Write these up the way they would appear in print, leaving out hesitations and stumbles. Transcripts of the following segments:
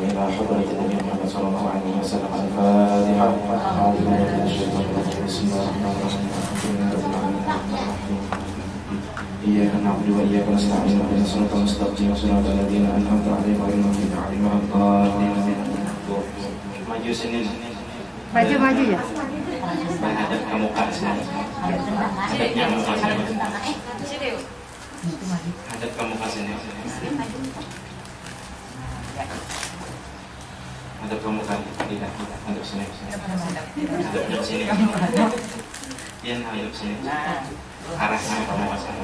إلى حضرة النبي محمد صلى الله عليه وسلم. الفاتحة. أعوذ بالله من الشيطان الرجيم. بسم الله الرحمن الرحيم. إياك نعبد وإياك نستعين اهدنا الصراط المستقيم صراط الذين أنعمت عليهم غير المغضوب عليهم ولا الضالين. Maju sini. Maju ya. Menghadap ke muka sini. Hadapnya muka sini. Hadap ke muka sini. Hadap ke muka tidak. Hadap sini. Hadap sini. Iya, hadap sini. Arahnya ke muka sini.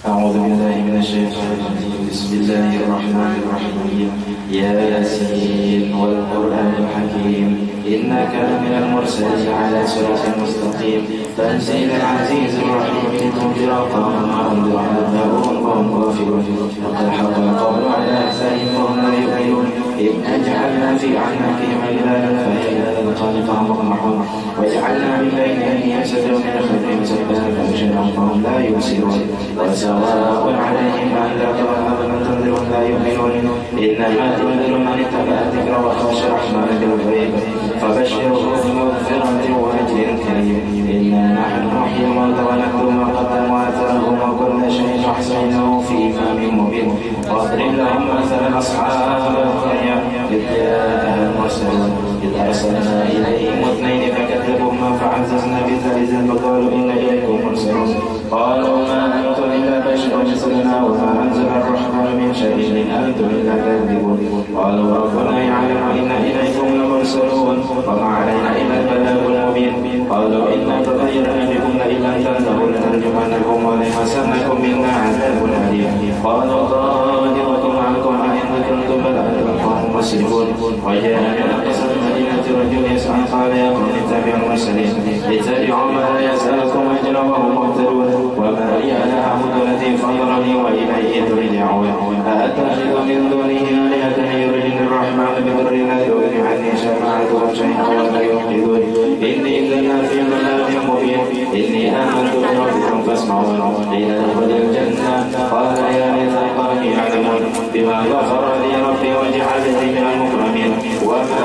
أعوذ بالله من الشيطان الرجيم. بسم الله الرحمن الرحيم. يا ياسين والقرآن الحكيم إنك لمن المرسلين على صراط مستقيم تنزيل العزيز الرحيم لتنذر قوما ما أنذر آباؤهم وهم غافلون لقد حق القول على أكثرهم وهم لا يؤمنون إنا جعلنا في أعناقهم أغلالا فهي إلى الخالق مقمحون وجعلنا من بين أيديهم سدا ومن خلفهم سدا فأغشيناهم فهم لا يبصرون سواء عليهم أنذرتهم أم لم تنذرهم لا يؤمنون إنما تنذر من اتبع الذكر وخشى الرحمن بالغيب فبشره بمغفرة وأجر كريم. إنا نحن نحيي الموتى ونكتب ما قدموا وآثارهم وكل شيء أحصيناه في إمام مبين. واضرب لهم مثلا أصحاب القرية إذ جاءها المرسلون إذ أرسلنا إليهم اثنين فكذبوهما فعززنا بثالث فقالوا إنا إليكم مرسلون قالوا ما أنتم إلا بشر مثلنا وما أنزل الرحمن من شيء إن أنتم إلا كاذبون قالوا ربنا يعلم إنا إليكم لمرسلون وما علينا إلا البلاغ المبين قالوا إنا تطيرنا بكم لئن لم تنتهوا لنرجمنكم وليمسنكم منا عذاب أليم قالوا طائركم معكم أئن ذكرتم بل أنتم قوم مسرفون وجاء من أقصى المدينة رجل يسعى قال يا قوم اتبعوا المرسلين اتبعوا ما لا يسألكم أجرا وهم مهتدون وما لي أنا أعبد الذي فطرني وإليه ترجعون أأتخذ من دونه آلهة يردني الرحمن بضر لا يغني عني شفاعتهم شيئا ولا ينقذون إني إذا في ضلال مبين إني آمنت بربكم فاسمعون قيل ادخل الجنة قال يا ليت قومي يعلمون بما غفر لي ربي وجعلني من المكرمين وما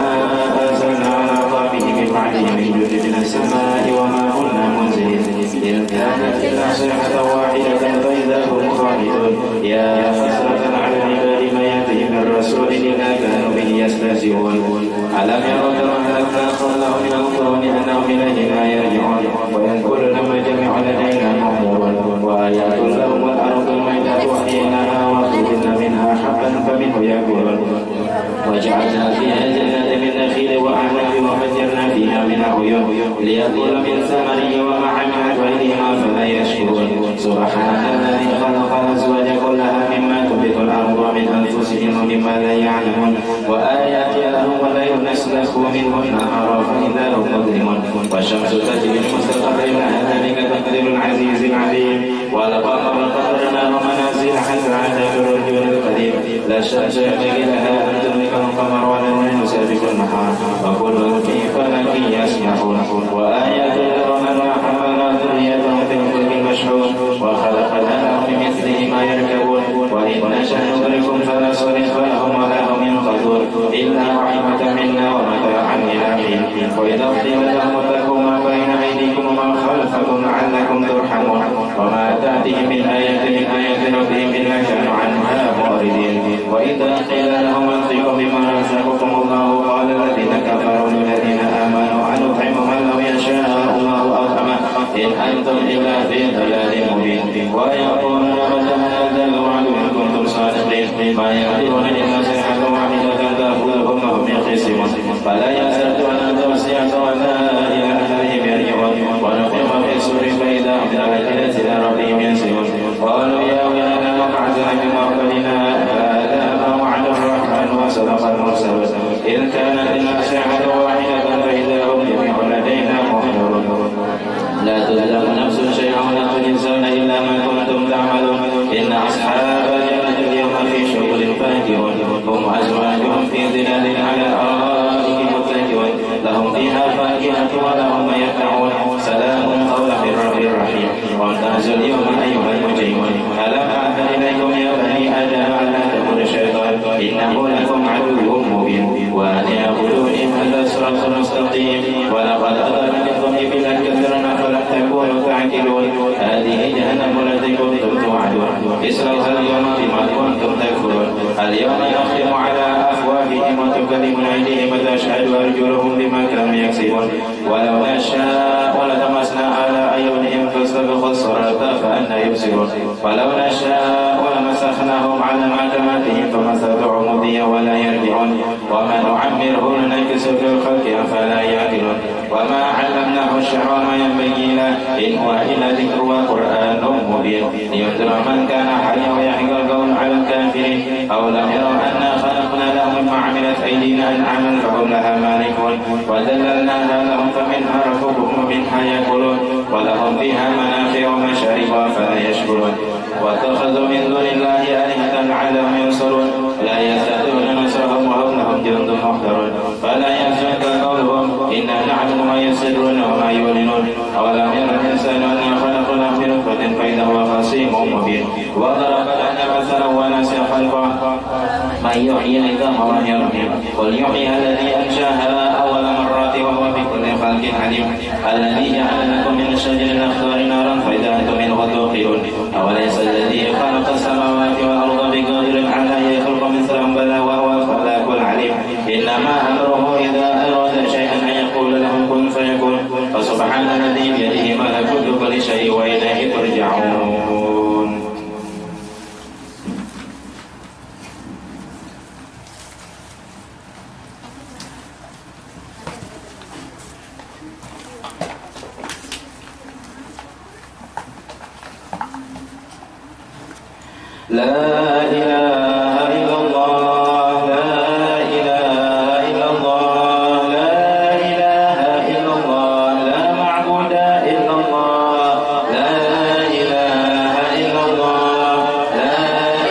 أنزلنا على قومه من بعده من جند من السماء وما كنا منزلين إن كانت إلا صيحة واحدة فإذا هم خالدون يا حسرة على العباد ما يأتيهم من رسول إلا كانوا به يستهزئون ألم يروا كما أهلكنا قبلهم من القرون أنهم إلينا لا يرجعون وإن كل لما جميع لدينا محضرون وآيات لهم الأرض الميتة أحييناها وأخرجنا منها حبا فمنه يأكلون وجعلنا فيها جنات من نخيل وأعناب وفجرنا فيها من عيون ليأكل من ثمره ومع عينها فلا يشكرون سبحان الذي خلق الأزواج كلها مما تنبت الأرض ومن أنفسهم ومما لا يعلمون وآيات لهم الليل نسلخ منه النهار فإذا هم مظلمون والشمس تجري لمستقر لها ذلك تقدير العزيز العليم والقمر قدرناه منازل حتى عاد بالرجل القديم لا الشمس ينبغي لها أن تدرك القمر ولا الليل سابق النهار وكل في فلك يسبحون وآيات لهم أنواع حملنا ذريتهم في الفلك المشحون وخلق لنا بمثله ما يركبون وإن نشأ نغرقهم فلا صريخ لهم ولا هم ينقذون إلا رحمة منا ومتاعا إلى حين وإذا قيل لهم اتقوا ما بين أيديكم وما خلفكم لعلكم ترحمون وما تأتيهم من آية ربهم إلا كانوا عنها معرضين وإذا قيل لهم انفقوا مما رزقكم الله قال الذين كفروا للذين آمنوا أنطعم من لو يشاء الله أطعمه إن أنتم إلا في ضلال مبين ويقولون متى هذا الوعد إن كنتم صادقين ما يعلمون إلا صيحة واحدة تأخذهم وهم يخصمون فلا يزال أن توسعة ولا إلى أهلهم يرجعون ونفخ في الصور فإذا هم داخلة إلى ربهم ينسلون قالوا يا ويلنا وقعتنا بمرقدنا هذا ما وعد الرحمن وصدق المرسلون إن كانت إلا صيحة واحدة فإذا هم جميع لدينا محضرون لا تظلم نفس شيئا ولا تجزون إلا ما كنتم تعملون إن أصحاب الجنة اليوم في شغل فاكهون هم أزواجهم في ظلال على الأرائك متكئون وامتازوا اليوم أيها المجرمون ألم أعهد إليكم يا بني آدم ألا تعبدوا الشيطان إنه لكم عدو مبين وأن اعبدوني هذا صراط مستقيم ولقد أضل منكم إبلا كثيرا فلم تكونوا تعقلون هذه جهنم التي كنتم توعدون اصلوها اليوم بما كنتم تكفرون اليوم نختم على أفواههم وتكلمنا أيديهم وتشهد أرجلهم بما كانوا يكسبون ولو نشاء لطمسنا على أعينهم فاستبقوا الصراط فأنى يبصرون ولو نشاء لمسخناهم على معتماتهم فما استطاعوا مضيا ولا يرجعون وما نعمره ننكس في الخلق أفلا يعقلون وما علمناه الشعر ما ينبغي له إن هو إلا ذكر وقرآن مبين لينذر من كان حيا ويحيى القول على الكافرين أولم يروا أنا خلقنا لهم مما عملت أيدينا أنعاما فهم لها مالكون وذللناها لهم فمنها ركوبهم ومنها يأكلون ولهم فيها منافع ومشارب فلا يشكرون واتخذوا من دون الله آلهة لعلهم ينصرون لا يستطيعون نصرهم وهم لهم جند محضرون فلا يحزنك قولهم إنا نعلم ما يسرون وما يعلنون أولم يرى الإنسان أنا خلقناه من نطفة فإذا هو خصيم مبين وضرب لنا مثلا ونسي خلقه من يحيي العظام وهي رميم قل يحييها الذي أنشاها أول مرة وهو بكل خلق عليم الذي جعل لكم من الشجر الأخضر نارا فإذا أنتم منه توقدون أوليس الذي خلق السماوات والأرض بقادر على أن يخلق مثلهم بلى وهو الخلاق العليم إنما أمره إذا أراد شيئا أن يقول له كن فيكون فسبحان الذي بيده ملكوت كل شيء وإليه ترجعون. لا إله إلا الله لا إله إلا الله لا إله إلا الله لا معبود إلا الله لا إله إلا الله لا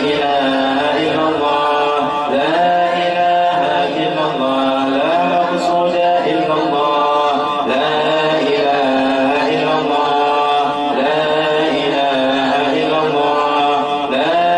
إله إلا الله لا إله إلا الله لا مقصود إلا الله لا إله إلا الله لا إله إلا الله لا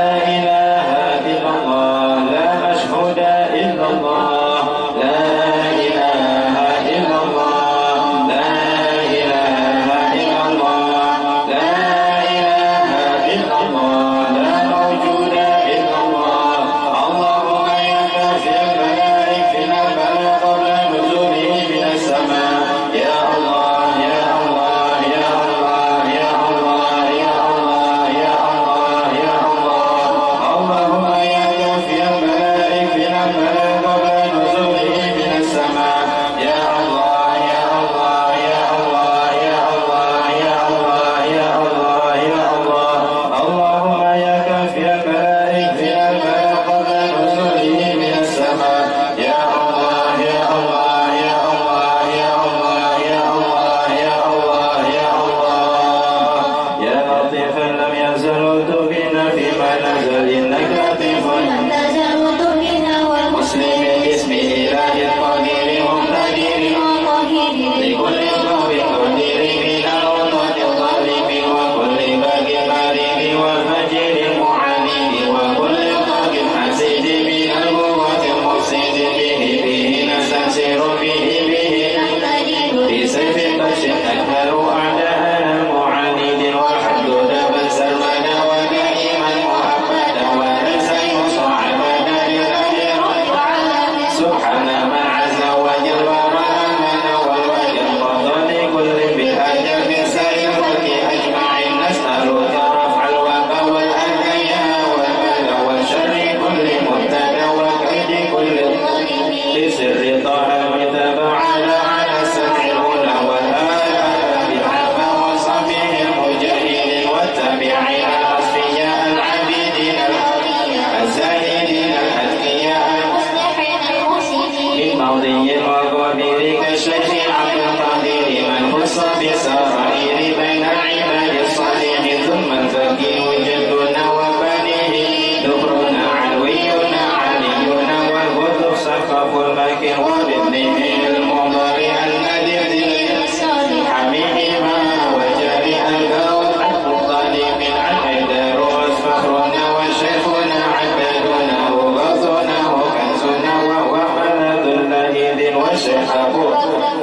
الشيخ أبو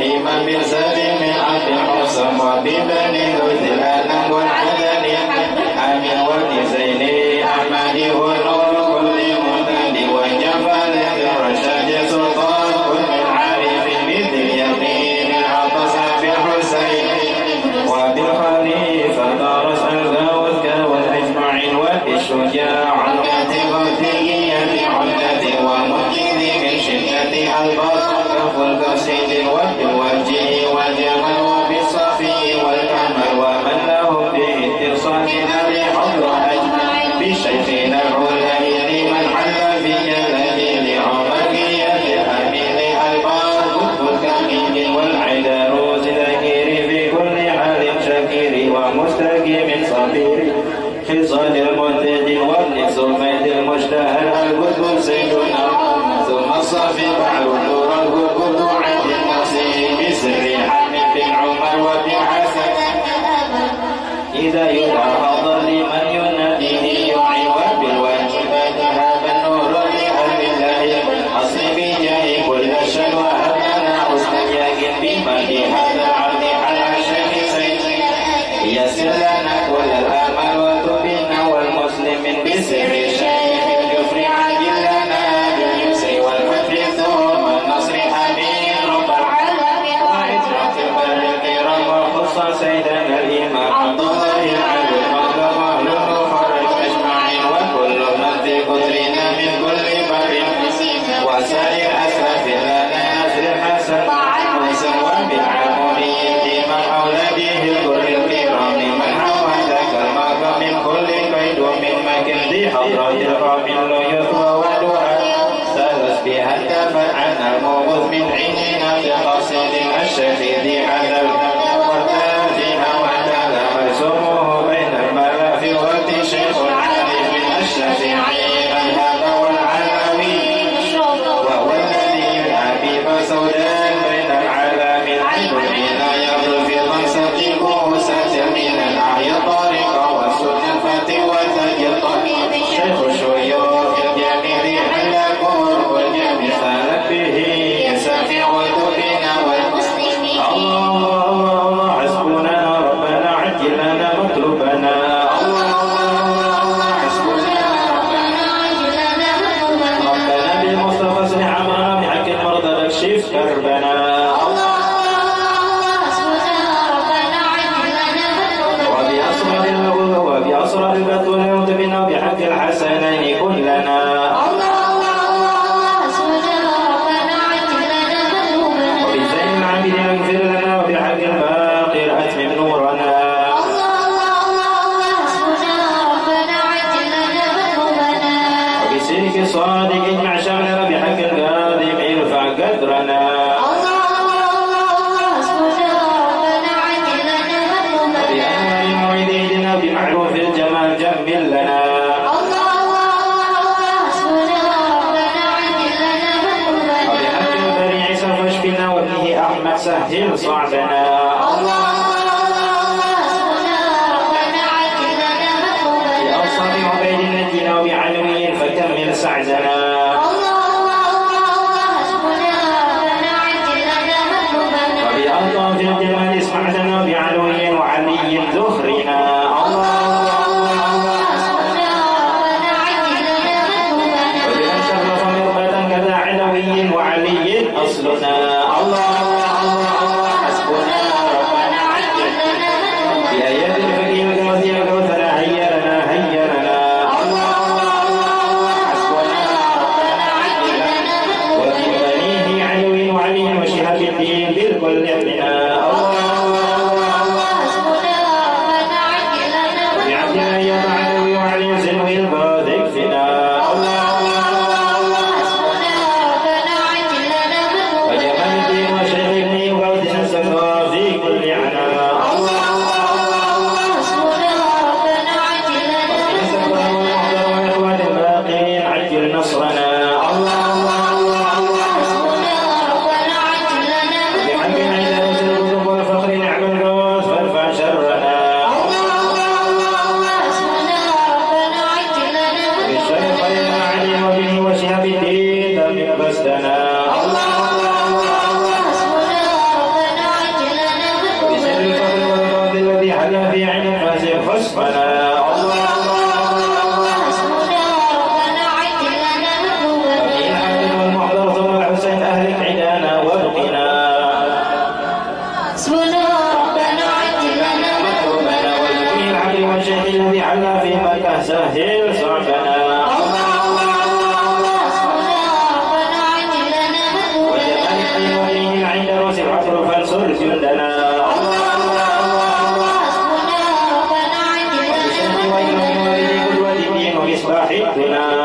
إمام بن سليم من عبد الحسن وببني لوث الألم والعدن أمين وابن زيني أحمد ونور كل مهتدي وجبل الرشاد سلطان كل عارف مثل يمين العطس بالحسين وبالخليفة دارس الغوث والأجمعين وبالشجاع الغتغتي بعدة ومكذ من شدة البصر كفالقصيد وبالوجه والجمال وبالصفي والكمال ومن لهم به الترصاد الذي حضر أجمعين بشيخنا العلي من حل في جلاله عمرية أمين البار قطب الكمين والعداروز الأكير في كل حال شكير ومستقيم صبير خصال المنتج وابن سميد المشتهى القطب سيدنا ثم الصفي بعد نور القطب عند النصيب بسر حامد بن عمر وبن حسن إذا يتعرض لمن يناديه يعي وبالواجبات هذا النور لأهل الله أصل بجاه كل الشلوى هبنا حسن ياق بمدي هذا العبد على شيخ سيد يسر لنا كل الآمال وتبنا والمسلم بسر شيخ الكفر عاجل لنا باليسر والفتح ثم النصر حميد رب العالمين وعزرة البر الكرام وخص سيدنا الإمام عبد الله عبد المطلب أهل المخرج أجمعين وكل من في قدرنا من كل بر وسائر أسرف لنا نسر الحسن حسن وبالعمري من أولاده الكل الكرام من حوى ذاك المقام من كل كيد ومن مكن ذي حضرة الرام لا يثوى ودعاء سلس بها الدفع عن الموت من عندنا بقصد الشيخ ذي عدل وتافها وتلا مرسومه بين الملا في وقت شيخ العارف الشافعي هذا والعالمين وهو الذي الحبيب سودان بين العالمين حين يضل في منصب كوسة من الأعيا طريقة والسنة الفتي وتاج الطبيب شيخ الشيوخ الجميل حلقه والجميع خالق به يسافع وتبنا والمسلمين الله حسبنا ربنا عجل لنا مطلوبنا الله حسبنا ربنا عجل لنا مطلوبنا ربنا بالمصطفى اصلح امرنا بحق المرضى اكشف كربنا وبأسرار البتول يوتبنا بحق الحسنين كلنا وبالزين العابدين اغفر لنا وبحق الباقر أتمم نورنا وبسلك الصادق اجمع شملنا بحق الكاذب ارفع قدرنا بمعروف الجمال جمل لنا وبحق البريع سوف اشفنا وابنه احمد سهل صعبنا بأوصال عبيد نجنا وبعلوي فكمل سعدنا وبألطاف الجمال اسمع لنا بعلوي وعلي ذخرنا وعلي أصلنا الله حسبنا ربنا عجل لنا بآيات الفقير القاضي الكوثر هيا لنا الله حسبنا ربنا عجل لنا وببنيه علوي وعلي وشهاب الدين بالكل ابننا الله حسبنا ربنا عجل لنا وبعبدنا يا علوي وعلي زلوي القاضي اكفنا في كل عنا عجل نصرنا الله حسبنا ربنا عجل لنا بحق عيد سهل صعبنا وجمال حيوانه عند رؤوس العصر فانصر جندنا وبشر وإكرام والدي قدوة الدين ومصباح الدنا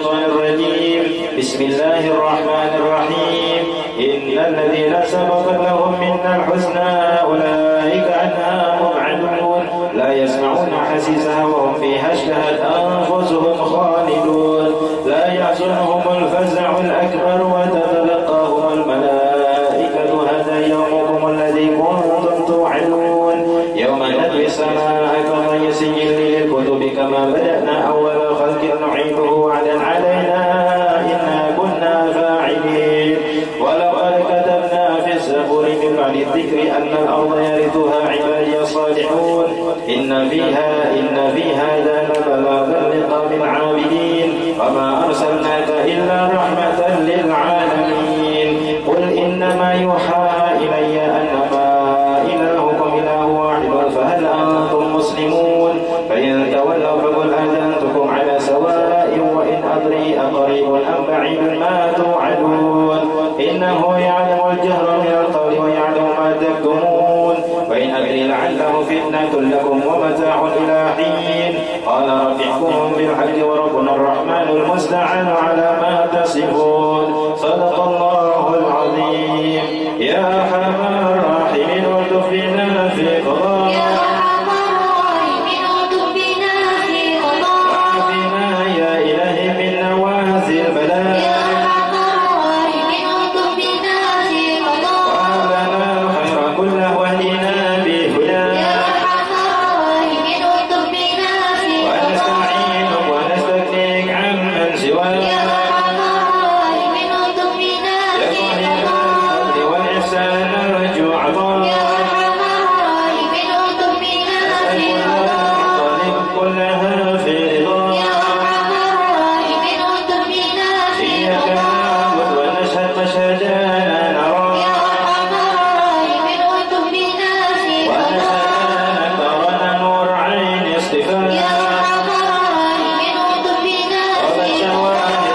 الشيطان الرجيم. بسم الله الرحمن الرحيم. إن الذين سبقت لهم منا الحسنى أولئك عنها مبعدون لا يسمعون حسيسها وهم فيها اشتهت أنفسهم خالدون لا يحزنهم الفزع الأكبر وتتلقاهم الملائكة هذا يومكم الذي كنتم توعدون يوم نطوي السماء كطي سجل للكتب كما بدأنا أول خلق نعيده وعدا علينا إنا كنا فاعلين. ولقد كتبنا في الزبور من بعد الذكر أن الأرض يرثها عبادي الصالحون إن في هذا لبلاغا لقوم عابدين وما أرسلناك إلا رحمة للعالمين. قل إنما يوحى إلي أنما إلهكم إله واحد فهل أنتم مسلمون؟ فإن تولوا فقل آذنتكم على سواء وإن أدري أقريب أم بعيد ما توعدون إنه يعلم الجهر من القول ويعلم ما تكتمون وإن أدري لعله فتنة لكم ومتاع إلى حين. قال رب احكم بالحق وربنا الرحمن المستعان على ما تصفون. صدق الله العظيم. يا أرحم الراحمين والطف بنا في قضاء وعافنا يا إلهي من نوازل البلاء وهب لنا الخير كله واهدنا بهداه ونستعينك ونستكفيك عمن سواك يا صاحب الفضل والإحسان نرجو عطاك كلها في رضاك إياك نعبد ونشهد مشهد لا نراك ونشهد أنك ترانا نور عين اصطفاك وبالشواهد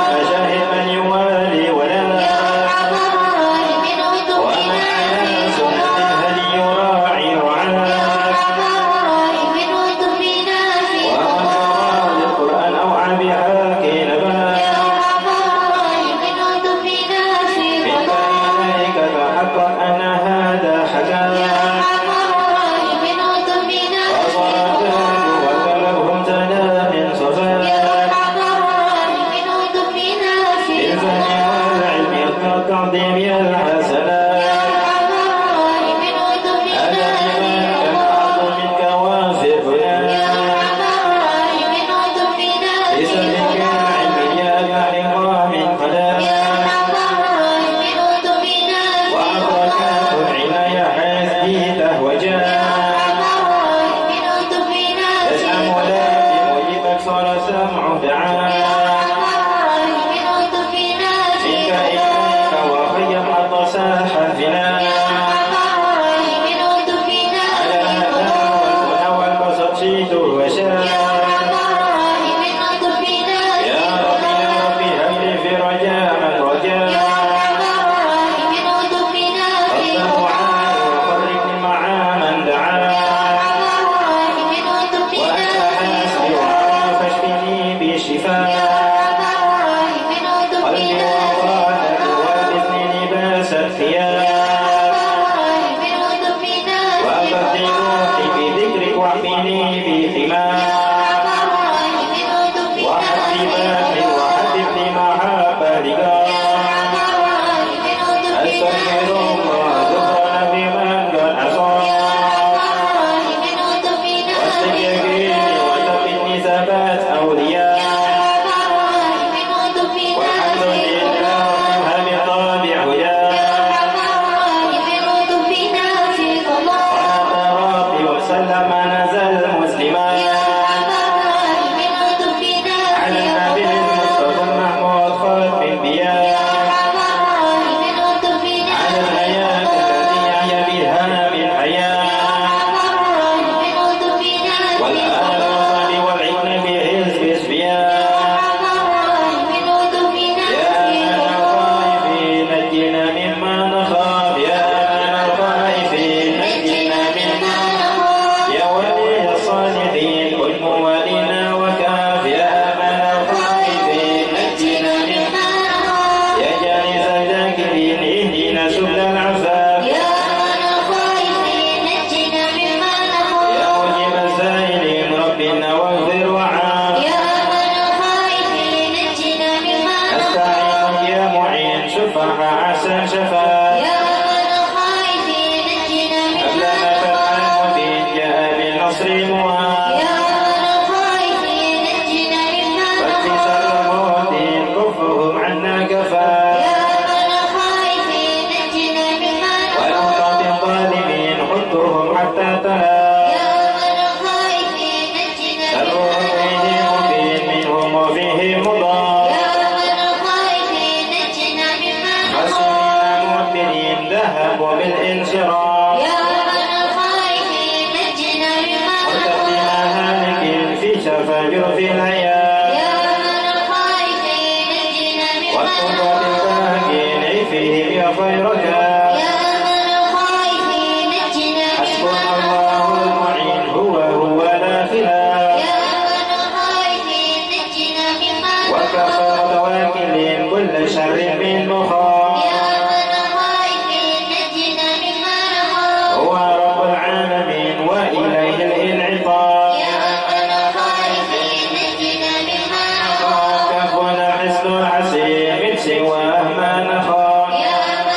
والانشراح يا رب الخائفين نجنا مما وتقديم هالك في شفا جرف الحياة يا رب الخائفين نجنا مما والتربة الباكين فيهم يا خيرك يا رب الخائفين نجنا حسبنا مما الله المعين هو لا خلاف يا رب الخائفين نجنا مما وكفى متواكلين كل شر من مخاف يا رب الخائفين نجنا مما نخاف هو رب العالمين وإليه الانعطاف يا رب الخائفين نجنا مما نخاف كفنا حسن الحسين من سواه ما نخاف يا رب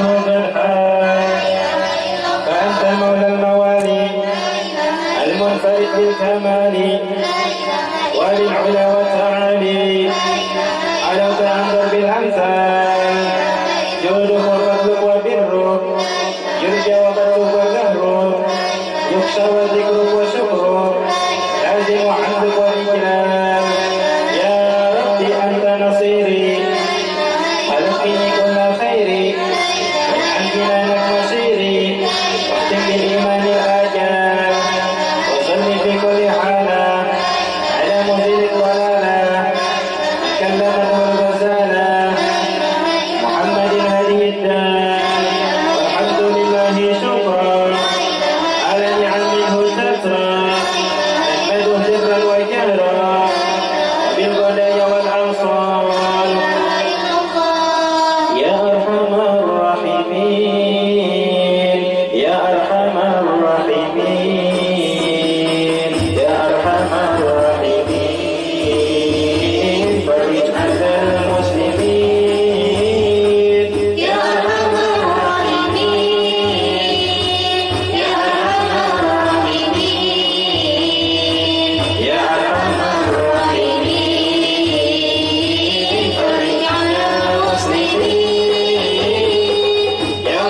عنه قد حال فأنت المولى الموالي المنفرد بالكمال وللعلا والتعالي علوت عن درب الأمثال جودك وفضلك وبرك يرجى وبرك وقهرك يخشى وذكرك وشكرك لازم حمدك وإجلال يا ربي أنت نصيري خلقني كل خيري واجعل جنانك مصيري واختم بالإيمان الآجال وصلي في كل حالة على مزيل الضلالة كلمته الغزالة محمد هذه الدار والحمد لله شكرا على نعمه سترا نحمده سرا وجهرا وبالغدايا والأنصار يا أرحم الراحمين يا أرحم الراحمين يا أرحم الراحمين فرج عن المسلمين يا أرحم الراحمين يا أرحم الراحمين يا أرحم الراحمين فرج عن المسلمين يا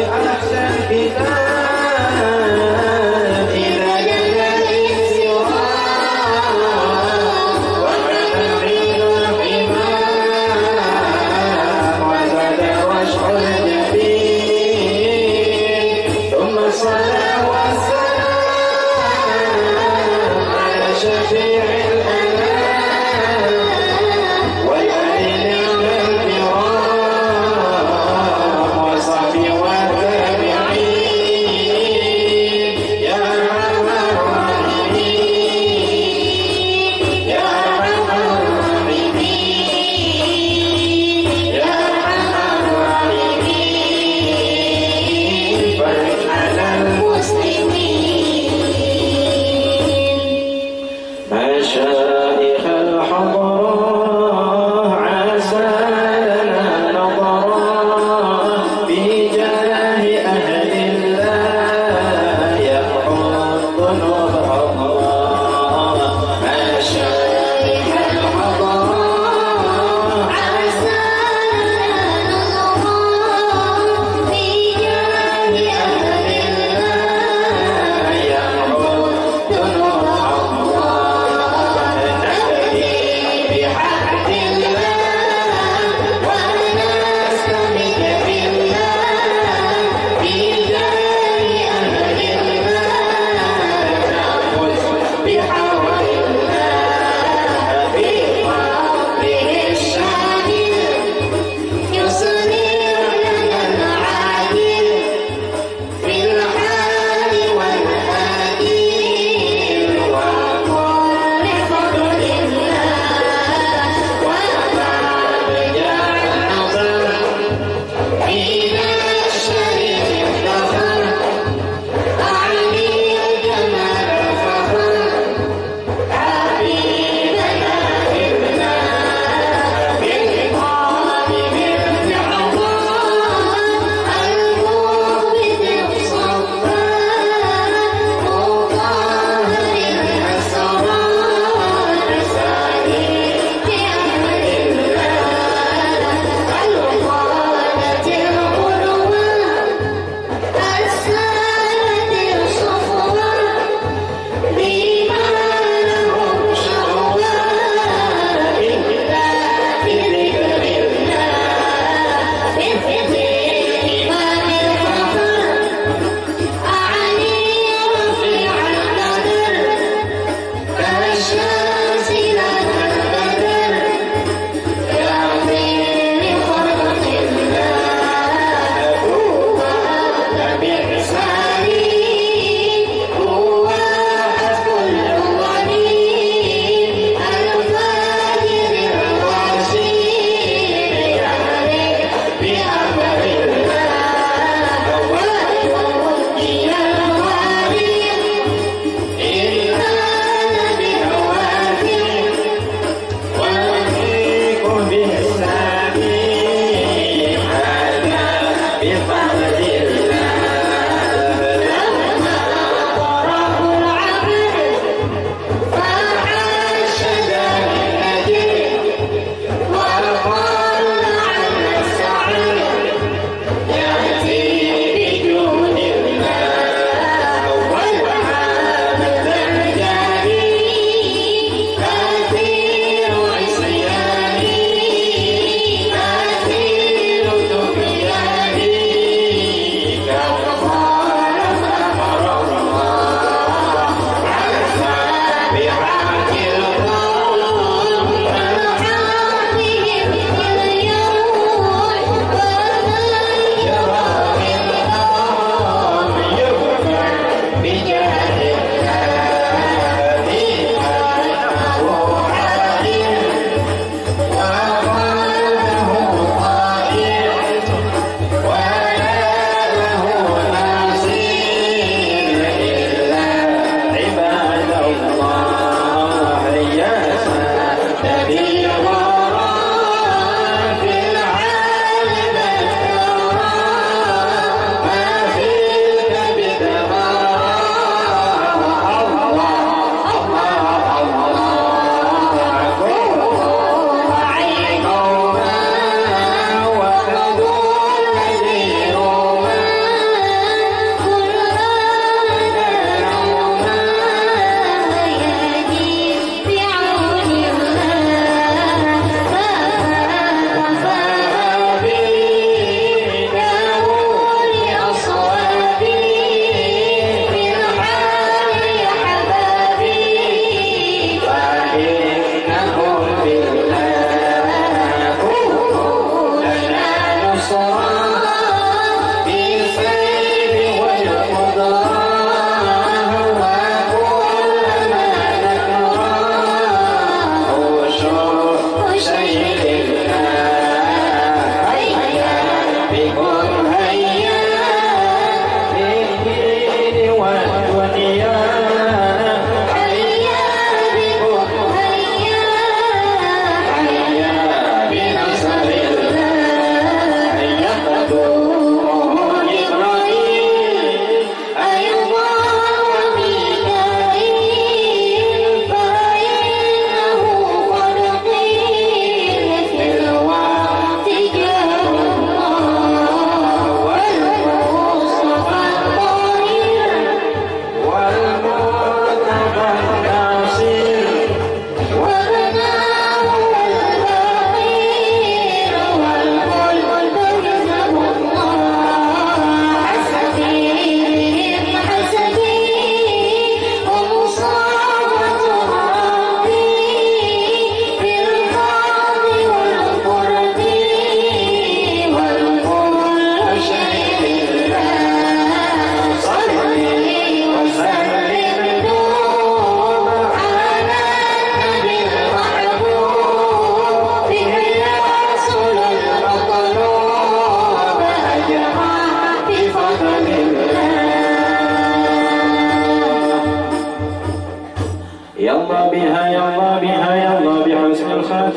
أحسن كتاب إذا جل الانصراف وفتحين الحمام وزاد رشح الجبين ثم الصلاة والسلام على شفيع الأنام والآل نعم الكرام وصحبه والتابعين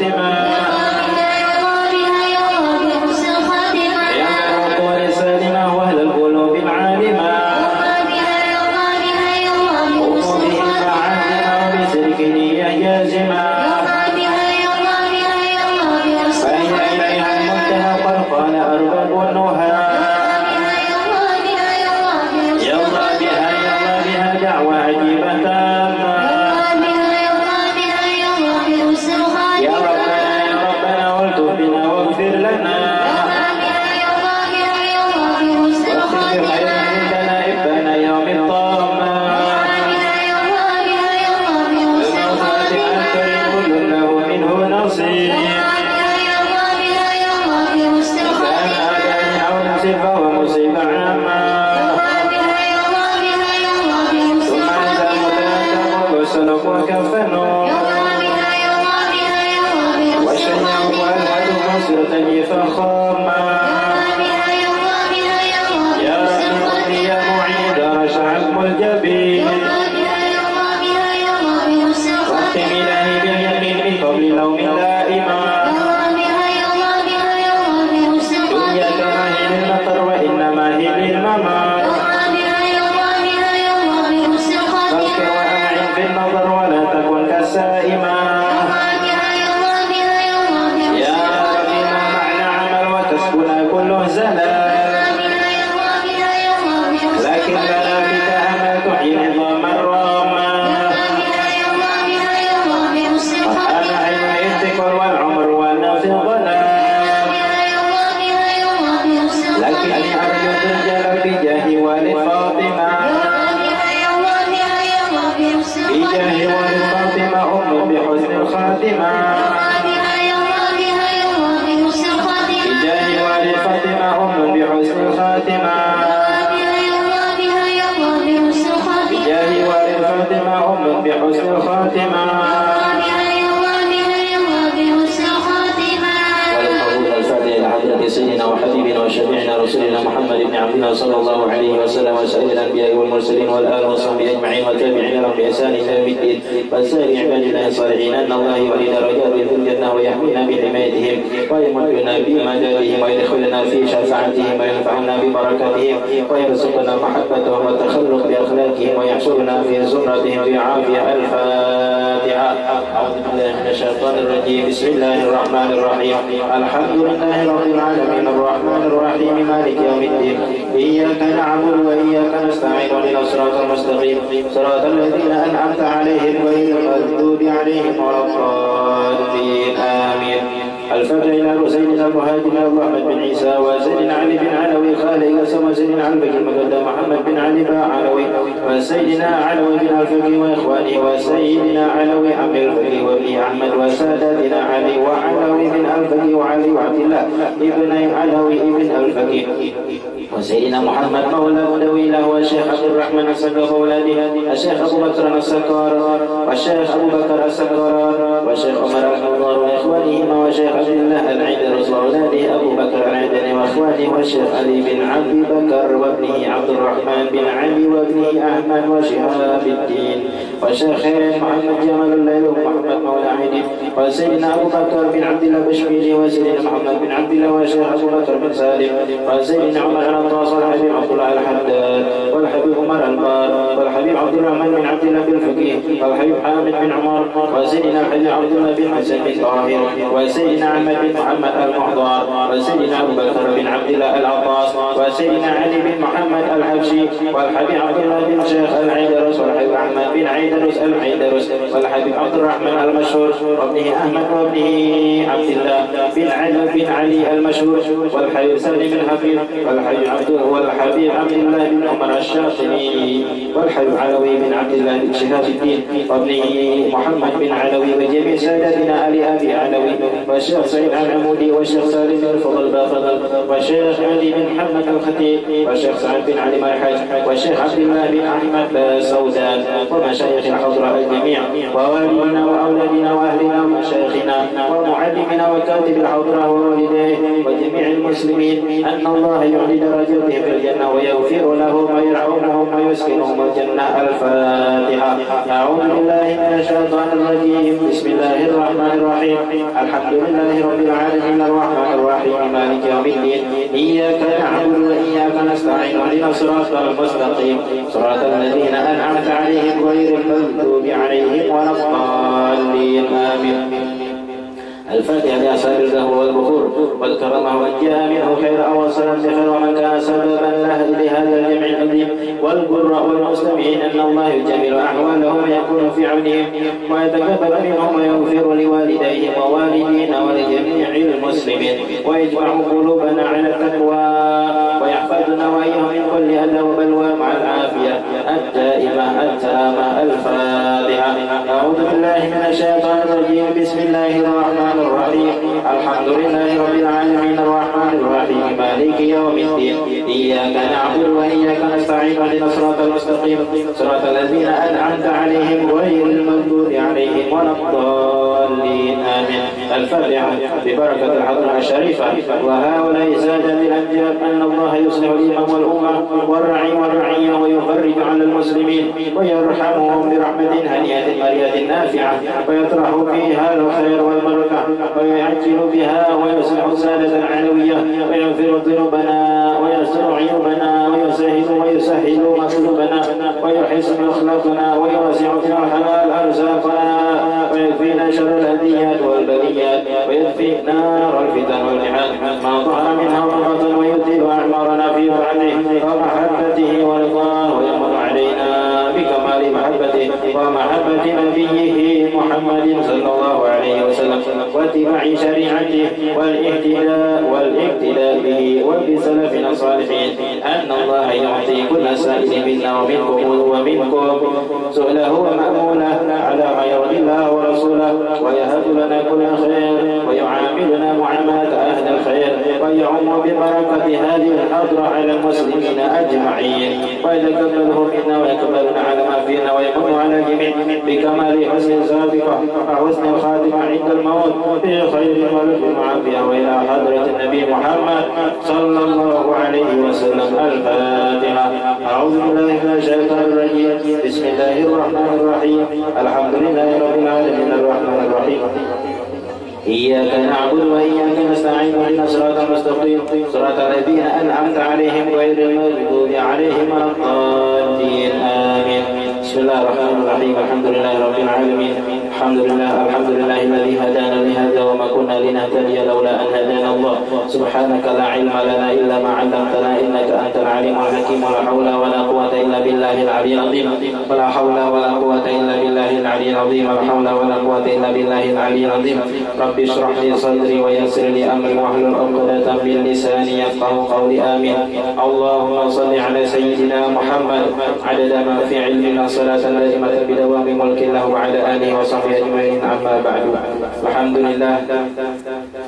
الخاتمة وأهل القلوب العالمة وقومهم معادنا وبسلك نية جازمة فهي إليها المنتهى قد قال أرباب النهى يرضى بها دعوة عجيبة تامة يا ربنا والطف بنا واغفر لنا صلى الله عليه وسلم وسائر الأنبياء والمرسلين والآل والصحبه أجمعين والتابعين لهم بإحسان إلى يوم الدين وسائر عباد الله الصالحين أن الله ولي درجات في الجنة ويحمينا بحمايتهم ويمدنا بمدادهم ويدخلنا في شفاعتهم وينفعنا ببركاتهم ويرزقنا محبتهم والتخلق بأخلاقهم ويحشرنا في زمرتهم في عافية. الفاتحة. أعوذ بالله من الشيطان الرجيم. بسم الله الرحمن الرحيم. الحمد لله رب العالمين الرحمن الرحيم مالك يوم الدين إياك نعبد وإياك نستعين اهدنا الصراط المستقيم صراط الذين أنعمت عليهم غير المغضوب عليهم ولا الضالين آمين. الفاتحة إلى سيدنا المهاجر محمد بن عيسى وسيدنا علي بن علوي خالي وسيدنا علي بن مقدم محمد بن علي بن علوي وسيدنا علوي بن الفقي وإخوانه وسيدنا علوي عم الفقي وابن أحمد وسادتنا علي وعلوي بن الفقي وعلي وعبد الله ابن علوي ابن الفقي وسيدنا محمد مولى دويله والشيخ عبد الرحمن السكر أولاده الشيخ أبو بكر السكر والشيخ أبو بكر السكر والشيخ عمر الحضار وإخوانهما والشيخ عبد الله العيدروس وأولاده أبو بكر العيدني وإخوانه والشيخ علي بن عبد بكر وابنه عبد الرحمن بن علي وابنه أحمد وشهاب الدين والشيخ محمد جمال الليل ومحمد مولى عيدي وسيدنا أبو بكر بن عبد الله بشميلي وسيدنا محمد بن عبد الله والشيخ أبو بكر بن سالم وسيدنا عمر العطاس والحبيب عبد الله الحداد والحبيب عمر البار والحبيب عبد الرحمن بن عبد الله بن فقيه والحبيب حامد بن عمر وسيدنا الحبيب عبد الله بن حسن بن طاهر وسيدنا أحمد بن محمد المحضار وسيدنا أبو بكر بن عبد الله العطاس وسيدنا علي بن محمد الحبشي والحبيب عبد الله بن شيخ العيدروس والحبيب أحمد بن عيدروس العيدروس والحبيب عبد الرحمن المشهور وابنه أحمد وابنه عبد الله بن علي المشهور والحبيب سالم بن حفيظ والحبيب عبد الله بن عمر الشافعي والحبيب علوي بن عبد الله بن شهاب الدين وابنه محمد بن علوي وجميع سادتنا آل أبي علوي والشيخ سعيد العمودي والشيخ سالم بن فضل بافضل والشيخ علي بن محمد الخطيب والشيخ سعد بن علي مرحج والشيخ عبد الله بن أحمد سودان ومشايخ الحضرة الجميع ووالدنا وأولادنا وأهلنا ومشايخنا والمعلمين وكاتب الحضرة ووالديه وجميع المسلمين أن الله يعلي درجاتهم في الجنة ويغفر لهم ويرحمهم ويسكنهم الجنة. الفاتحة. أعوذ بالله من الشيطان الرجيم. بسم الله الرحمن الرحيم. الحمد لله رب العالمين الرحمن الرحيم مالك يوم الدين. إياك نعبد وإياك نستعين اهدنا الصراط المستقيم صراط الذين أنعمت عليهم غير المغضوب عليهم ولا الضالين. آمين. الفاتحة لأصحاب الزهو والبخور والكرم ومن جاء منه خير أو وصلا بخير ومن كان سببا له لهذا الجمع العظيم والقراء والمستمعين أن الله يجمل أحوالهم ويكون في عونهم ويتقبل منهم ويغفر لوالديهم ووالدينا ولجميع المسلمين ويجمع قلوبنا على التقوى ويحفظنا وإياهم من كل أذى وبلوى مع العافية الدائمة التامة. الفاتحة. أعوذ بالله من الشيطان الرجيم. بسم الله الرحمن الرحيم. الحمد لله رب العالمين الرحمن الرحيم مالك يوم الدين. إياك نعبد وإياك نستعين اهدنا الصراط المستقيم صراط الذين أنعمت عليهم غير المغضوب عليهم ولا الضالين. آمين. الفاتحة. ببركة الحضرة الشريفة وهؤلاء سادة الأنجاب أن الله يصلح الإمام والأمة والرعي والرعية ويفرج على المسلمين ويرحمهم برحمة هنيئة مريئة نافعة ويطرح فيها الخير والبركة ويعجل بها ويصلح السادة العلوية ويغفر ذنوبنا ويستر عيوبنا ويسهل مطلوبنا ويحسن أخلاقنا ويوسع في الحلال أرزاقنا ويكفينا شر الأذيات والبليات ويدفئ نار الفتن والمحن ما ظهر منها وما بطن ويطيل أعمارنا في طاعته ومحبته ورضاه ويمن علينا بكمال محبته ومحبة نبيه محمد صلى الله عليه وسلم واتباع شريعته والاقتداء به وبسلفنا الصالحين أن الله يعطي كل سائل منا ومنكم سؤله ومأموله على ما يرضي الله ورسوله ويهب لنا كل خير ويعاملنا معاملة أهل الخير ويعم ببركة هذه الحضرة على المسلمين أجمعين ويتقبله منا ويقبلنا على ما فينا ويكون على الجميع بكمال حسن السابقة وحسن الخاتمة عند الموت في خير ولطف وعافية وإلى حضرة النبي محمد صلى الله عليه وسلم. الفاتحة. أعوذ بالله من الشيطان الرجيم. بسم الله الرحمن الرحيم. الحمد لله رب العالمين الرحمن الرحيم إياك نعبد وإياك نستعين اهدنا الصراط المستقيم صراط الذين أنعمت عليهم غير المغضوب عليهم ولا الضالين. آمين. بسم الله الرحمن الرحيم. الحمد لله رب العالمين. الحمد لله الذي هدانا لهذا وما كنا لنهتدي لولا أن هدانا الله. سبحانك لا علم لنا إلا ما علمتنا إنك أنت العليم الحكيم. ولا حول ولا قوة إلا بالله العلي العظيم. ولا حول ولا قوة إلا بالله العلي العظيم. ولا حول ولا قوة إلا بالله العلي العظيم. رب اشرح لي صدري ويسر لي أمري واحلل عقدة من لساني يفقهوا قولي. آمين. اللهم صل على سيدنا محمد عدد ما في علمنا صلاة لازمة بدوام ملك الله وعلى آله وصحبه ajma'in. Amma ba'du. Alhamdulillah,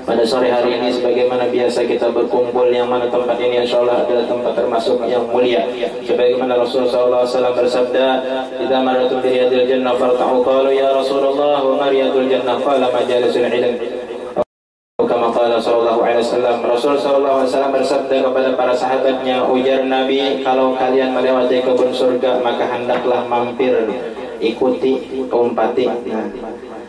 pada sore hari ini sebagaimana biasa kita berkumpul, yang mana tempat ini insyaallah adalah tempat termasuk yang mulia. Sebagaimana Rasulullah SAW bersabda, "Idza maratu bi riyadil jannah farta'u." Qalu ya Rasulullah wa ma riyadul jannah? Qala majalisul ilm. Kama qala sallallahu alaihi wasallam. Rasul sallallahu alaihi wasallam bersabda kepada para sahabatnya, ujar Nabi, kalau kalian melewati kebun surga maka hendaklah mampir, ikuti, umpati.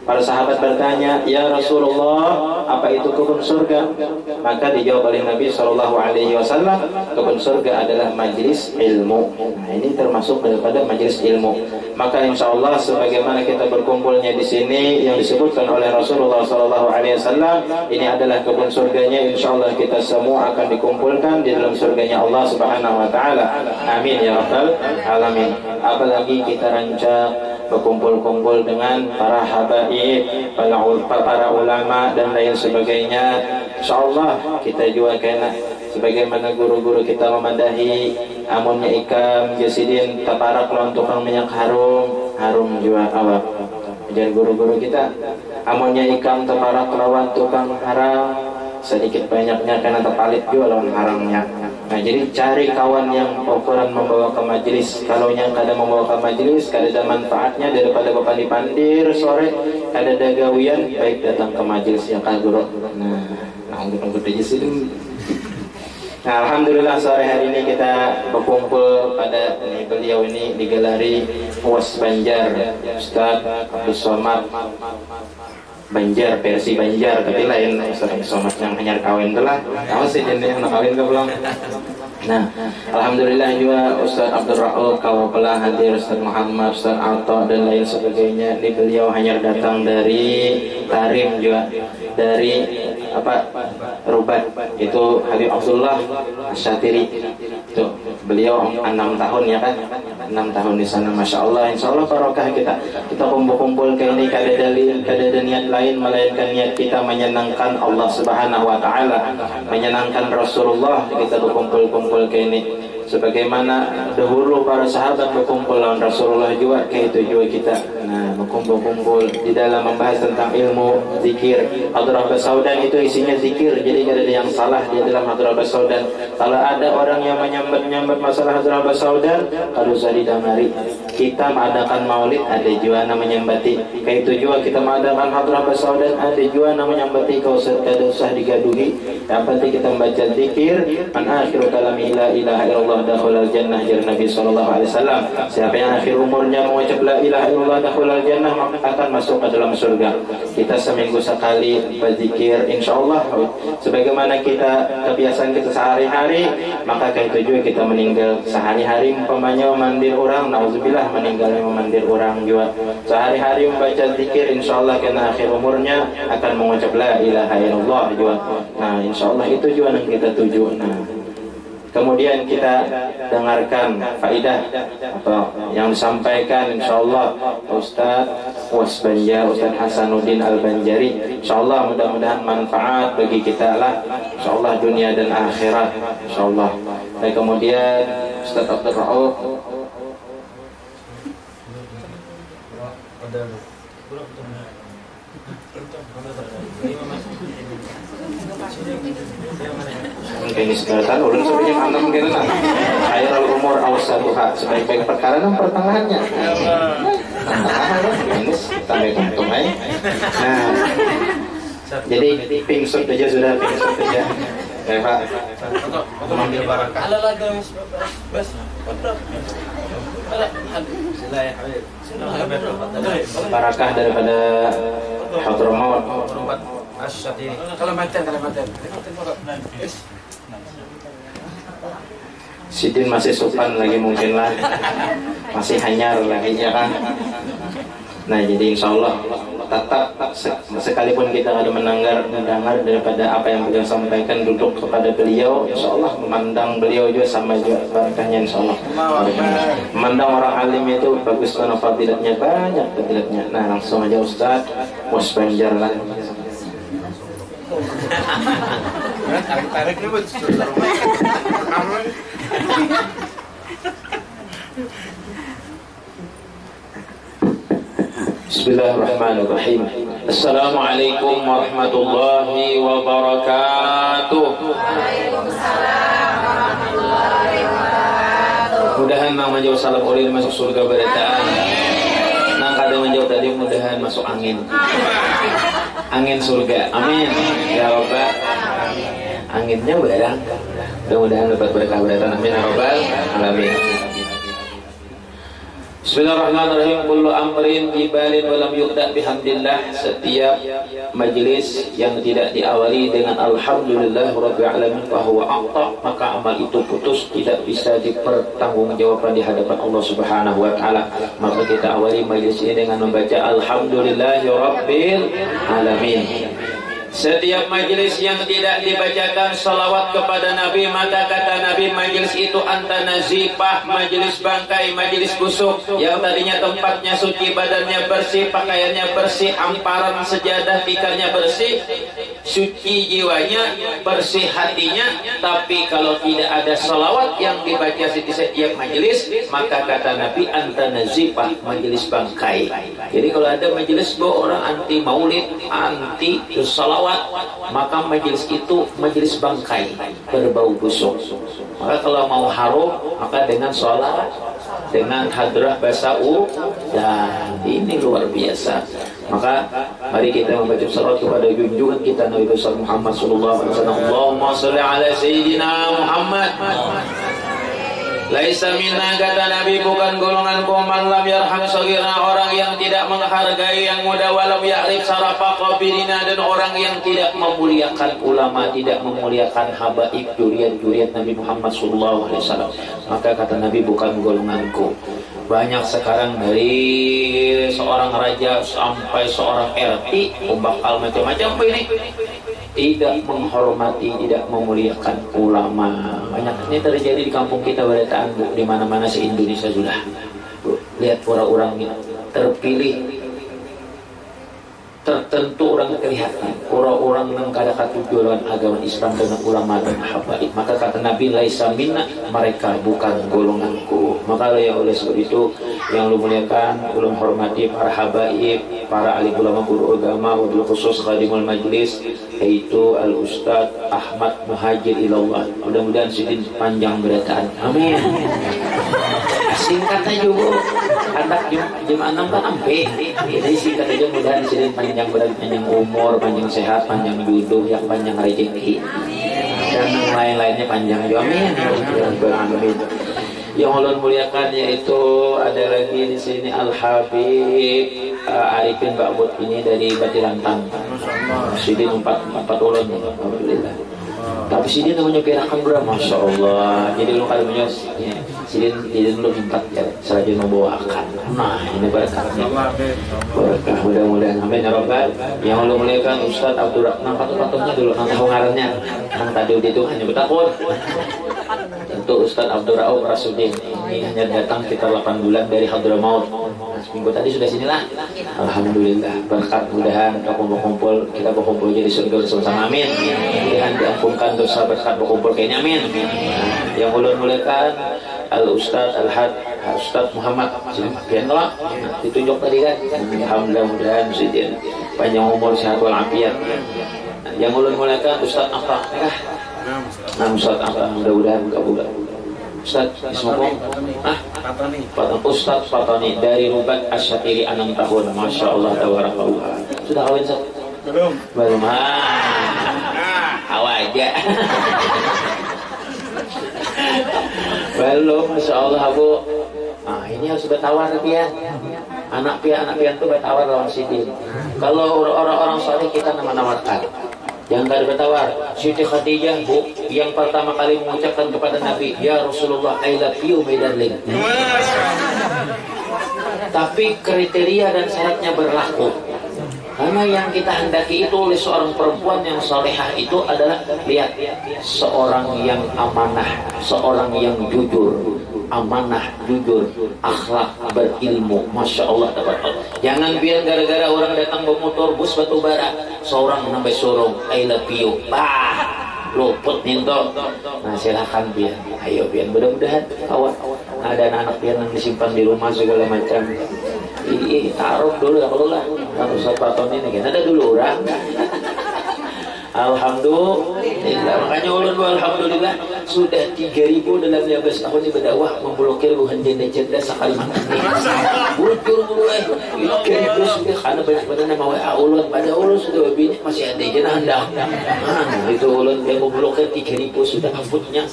Para sahabat bertanya, ya Rasulullah, apa itu kebun surga? Maka dijawab oleh Nabi Shallallahu Alaihi Wasallam, kebun surga adalah majelis ilmu. Nah, ini termasuk daripada majelis ilmu. Maka insya Allah sebagaimana kita berkumpulnya di sini yang disebutkan oleh Rasulullah Shallallahu Alaihi Wasallam, ini adalah kebun surganya. Insya Allah kita semua akan dikumpulkan di dalam surganya Allah Subhanahu Wa Taala. Amin ya Rabbal Alamin. Apalagi kita rancang berkumpul-kumpul dengan para habaib, para ulama dan lain sebagainya. Insyaallah kita juga kena sebagaimana guru-guru kita memadahi amunnya ikam jasidin taparak lawan tukang minyak harum juga awak. Dan guru-guru kita amunnya ikam taparak lawan tukang haram, sedikit banyaknya karena terpalit juga lawan haramnya. Nah, jadi cari kawan yang ukuran membawa ke majelis. Kalau yang kadang membawa ke majelis, kadang ada manfaatnya daripada bapak dipandir sore, kada ada gawian baik datang ke majelis yang kaduro. Nah untuk gede sih. Nah, alhamdulillah sore hari ini kita berkumpul pada beliau ini digelari Uwas Banjar, Ustaz Abdul Somad Banjar, versi Banjar, tapi lain Ustaz Abdul Somad yang hanya kawin telah. Kamu sih jenis anak kawin ke belum? Nah, alhamdulillah juga Ustaz Abdul Rauf, kalau pelah hadir Ustaz Muhammad, Ustaz Alto dan lain sebagainya. Ini beliau hanya datang dari Tarim juga, dari Rubat, itu Habib Abdullah Asyatiri. Itu beliau 6 tahun ya kan, 6 tahun di sana, masya Allah. Insya Allah barokah kita kumpul-kumpul kayak ini, kada dalil, kada ada niat lain melainkan niat kita menyenangkan Allah Subhanahu Wa Taala, menyenangkan Rasulullah. Kita berkumpul-kumpul kayak ini sebagaimana dahulu para sahabat berkumpul dengan Rasulullah juga, kayak itu juga kita. Nah, berkumpul-kumpul di dalam membahas tentang ilmu zikir. Hadrah Basaudan itu isinya zikir, jadi tidak ada yang salah di dalam Hadrah Basaudan. Kalau ada orang yang menyambat masalah Hadrah Basaudan, kalau usah didamari. Kita mengadakan maulid, ada juga namanya menyambati. Kayak itu juga kita mengadakan Hadrah Basaudan, ada juga namanya menyambati. Kau kada usah digaduhi. Yang penting kita membaca zikir. Man akhiru kalami la ilaha illallah dakhulal jannah, jar Nabi sallallahu alaihi wasallam. Siapa yang akhir umurnya mengucap la ilaha illallah dakhulal jannah, maka akan masuk ke dalam surga. Kita seminggu sekali berzikir insyaallah sebagaimana kita kebiasaan kita sehari-hari, maka kayak itu juga kita meninggal sehari-hari umpamanya memandir orang, nauzubillah meninggalnya memandir orang juga. Sehari-hari membaca zikir insyaallah karena akhir umurnya akan mengucap la ilaha illallah juga. Nah, insyaallah itu juga yang kita tuju. Nah, kemudian kita dengarkan faidah atau yang disampaikan insyaallah Ustaz Uwas Banjar, Ustaz Hasanuddin Al-Banjari. Insyaallah mudah-mudahan manfaat bagi kita lah, insyaallah dunia dan akhirat insyaallah. Dan kemudian Ustaz Abdul Rauf ini sekarang ulun sebenarnya anak mungkin lah khairul umur awsatuha, sebaik-baik perkara dan pertengahannya. Ini tambah untung aja. Nah, jadi pingsut aja sudah, pingsut aja. Ya Pak. Mengambil barakah. Barakah daripada Hadramaut. Kalimantan. Sidin masih sopan lagi mungkin lah, masih hanyar lagi ya kan. Nah jadi insya Allah tetap sekalipun kita ada mendengar daripada apa yang beliau sampaikan, duduk kepada beliau, insya Allah memandang beliau juga sama juga barakahnya insya Allah. Memandang orang alim itu bagus karena fadilatnya banyak fadilatnya. Nah langsung aja Ustaz Uwas Banjar lah. Tarik ribut. Bismillahirrahmanirrahim. Assalamualaikum warahmatullahi wabarakatuh. Waalaikumsalam warahmatullahi wabarakatuh. Mudahan mang menjauh salam ulil masuk surga barataan. Nang kada menjauh tadi mudahan masuk angin. Angin surga. Amin. Ya Rabbal anginnya barang. Mudah-mudahan dapat berkah barataan. Amin ya Rabbal alamin. Bismillahirrahmanirrahim. Kullu amrin jibalin walam yuqda bihamdillah. Setiap majlis yang tidak diawali dengan alhamdulillah rabbil alamin fahuwa aqta, maka amal itu putus, tidak bisa dipertanggungjawabkan di hadapan Allah Subhanahu wa taala. Maka kita awali majlis ini dengan membaca alhamdulillahi rabbil alamin. Setiap majelis yang tidak dibacakan salawat kepada Nabi, maka kata Nabi majelis itu anta nazifah, majelis bangkai, majelis busuk. Yang tadinya tempatnya suci, badannya bersih, pakaiannya bersih, hamparan sejadah tikarnya bersih, suci jiwanya, bersih hatinya. Tapi kalau tidak ada salawat yang dibaca di setiap majelis, maka kata Nabi anta nazifah, majelis bangkai. Jadi kalau ada majelis bahwa orang anti maulid, anti salawat, maka majelis itu majelis bangkai, berbau busuk. Maka kalau mau harum, maka dengan sholat, dengan hadrah basau, dan ini luar biasa. Maka mari kita membaca salawat kepada junjungan kita Nabi besar Muhammad sallallahu alaihi wasallam. Allahumma shalli ala sayyidina Muhammad. Laisa minna, kata Nabi, bukan golongan man lam yarham saghirna, orang yang tidak menghargai yang muda, walam ya'rif sarafa qabirina, dan orang yang tidak memuliakan ulama, tidak memuliakan habaib, juriat-juriat Nabi Muhammad sallallahu alaihi wasallam. Maka kata Nabi, bukan golonganku. Banyak sekarang dari seorang raja sampai seorang RT, pembakal macam-macam ini tidak menghormati, tidak memuliakan ulama. Banyak ini terjadi di kampung kita, Badataan, Bu, di mana-mana se-Indonesia sudah. Bu, lihat orang-orang terpilih, tertentu orang kelihatan, orang-orang yang kadang-kadang tujuan agama Islam dengan ulama dan habaib. Maka kata Nabi, laisa minna, mereka bukan golonganku. Maka ya oleh sebab itu yang lu muliakan, ulun hormati para habaib, para alim ulama, guru agama, wabil khusus khadimul majlis, yaitu Al-Ustaz Ahmad Muhajir Ilallah. Mudah-mudahan sidin panjang Badataan. Amin. Singkat aja, Bu. Anak jam 6 kan ampe. Jadi singkat aja, mudah-mudahan sidin panjang berat, panjang umur, panjang sehat, panjang jodoh, yang panjang rezeki. Dan yang lain-lainnya panjang juga. Amin. Yang ulun muliakan yaitu ada lagi di sini Al-Habib Arifin Ba'bud, ini dari Batilantang. Sidin 4 ulun, alhamdulillah. Tapi sidin namanya pirakan berapa, masya Allah. Jadi lu kalau punya sidin lu 4 ya, seraja membawakan. Nah ini berkahnya. Berkah, mudah-mudahan. Amin ya Rabbal. Yang lu muliakan Ustaz Abdurrahman, patut-patutnya dulu nang tahu ngarannya, nang tadi itu hanya bertakun. Tentu Ustaz Abdurrahman Rasudin, ini hanya datang sekitar 8 bulan dari Hadramaut. Minggu tadi sudah sinilah. Alhamdulillah, berkat, mudahan kita kumpul-kumpul, kita berkumpul jadi surga bersama. Amin. Mudahan diampunkan dosa berkat berkumpul kayaknya. Amin. Yang ulun muliakan Al-Ustaz Al-Had Ustaz Muhammad Pianla, ditunjuk tadi kan. Alhamdulillah, mudahan sidin panjang umur, sehat walafiat. Yang ulun muliakan Ustaz Afrah. Nah, Ustaz Afrah, mudah-mudahan kabul. Ustaz Ismail, Ustaz Fatani dari Rubat Asyatiri 6 tahun, masya Allah, tabarakallah. Sudah kawin, Ustaz? Belum. Awaja. Belum, masya Allah, Bu. Nah, ini harus bertawar pian. Anak pian tuh bertawar lawan sidin. Kalau orang-orang saleh kita nama-namakan. Yang gak ada bertawar. Siti Khadijah, Bu, yang pertama kali mengucapkan kepada Nabi, ya Rasulullah, I love you, my darling. Tapi kriteria dan syaratnya berlaku. Karena yang kita hendaki itu oleh seorang perempuan yang salehah itu adalah, lihat, seorang yang amanah, seorang yang jujur, amanah, jujur, akhlak, berilmu, masya Allah. Jangan biar gara-gara orang datang bermotor bus batu bara, seorang sampai sorong, I love you, luput ninto. Nah silahkan biar, ayo biar, mudah-mudahan awak ada anak biar yang disimpan di rumah segala macam. Taruh dulu ya, kalau lah harus tahun ini kan ada dulu orang. Alhamdulillah, makanya ulun alhamdulillah sudah 3.000 dalam 15 tahun ini berdakwah memblokir bukan janda-janda sekali makan. Bujur mulai 3.000 sudah, karena banyak nama WA ulun, pada ulun sudah bini masih ada jana handang. Itu ulun yang memblokir 3.000 sudah, amputnya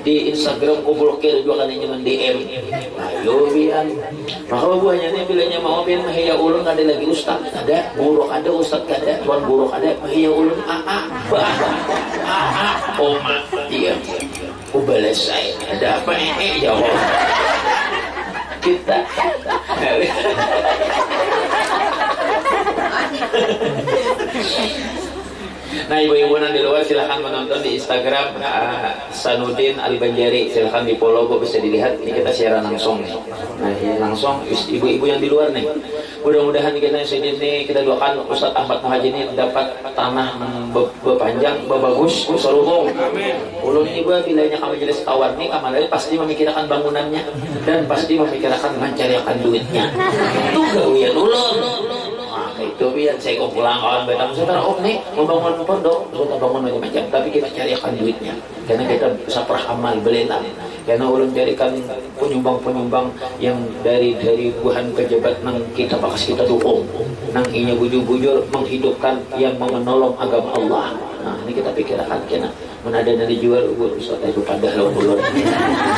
di Instagram ku blokir juga kan nyaman DM. Ayo bian. Maka buahnya bilanya mau bian mahia ulun ada lagi ustaz, ada buruk, ada ustaz ada, tuan buruk ada, mahia ulun Oma, iya, balas saya. Ada apa ini? Jawab. Kita. Nah, ibu-ibu yang di luar silahkan menonton di Instagram Sanudin Al-Banjari, silahkan di follow, bisa dilihat. Ini kita siaran langsung nih. Nah, ya, langsung ibu-ibu yang di luar nih. Mudah-mudahan kita sini nih, kita doakan Ustaz Ahmad Muhajir ini dapat tanah berpanjang, bagus, seruhung. Ulun ini bilanya kami jelas tawar nih, kamarnya pasti memikirkan bangunannya dan pasti memikirkan mencarikan duitnya. Itu gawian ulun. Itu biar saya kok pulang kawan betang saudara, oh nih membangun pondok, kita bangun macam-macam, tapi kita carikan duitnya karena kita bisa beramal belilah. karena ulun jadikan penyumbang-penyumbang yang dari buhan pejabat nang kita bakas kita dukung, nang inya bujur-bujur menghidupkan yang menolong agama Allah. Nah ini kita pikirkan kena menada dari jual Ustaz itu pada lawan ulun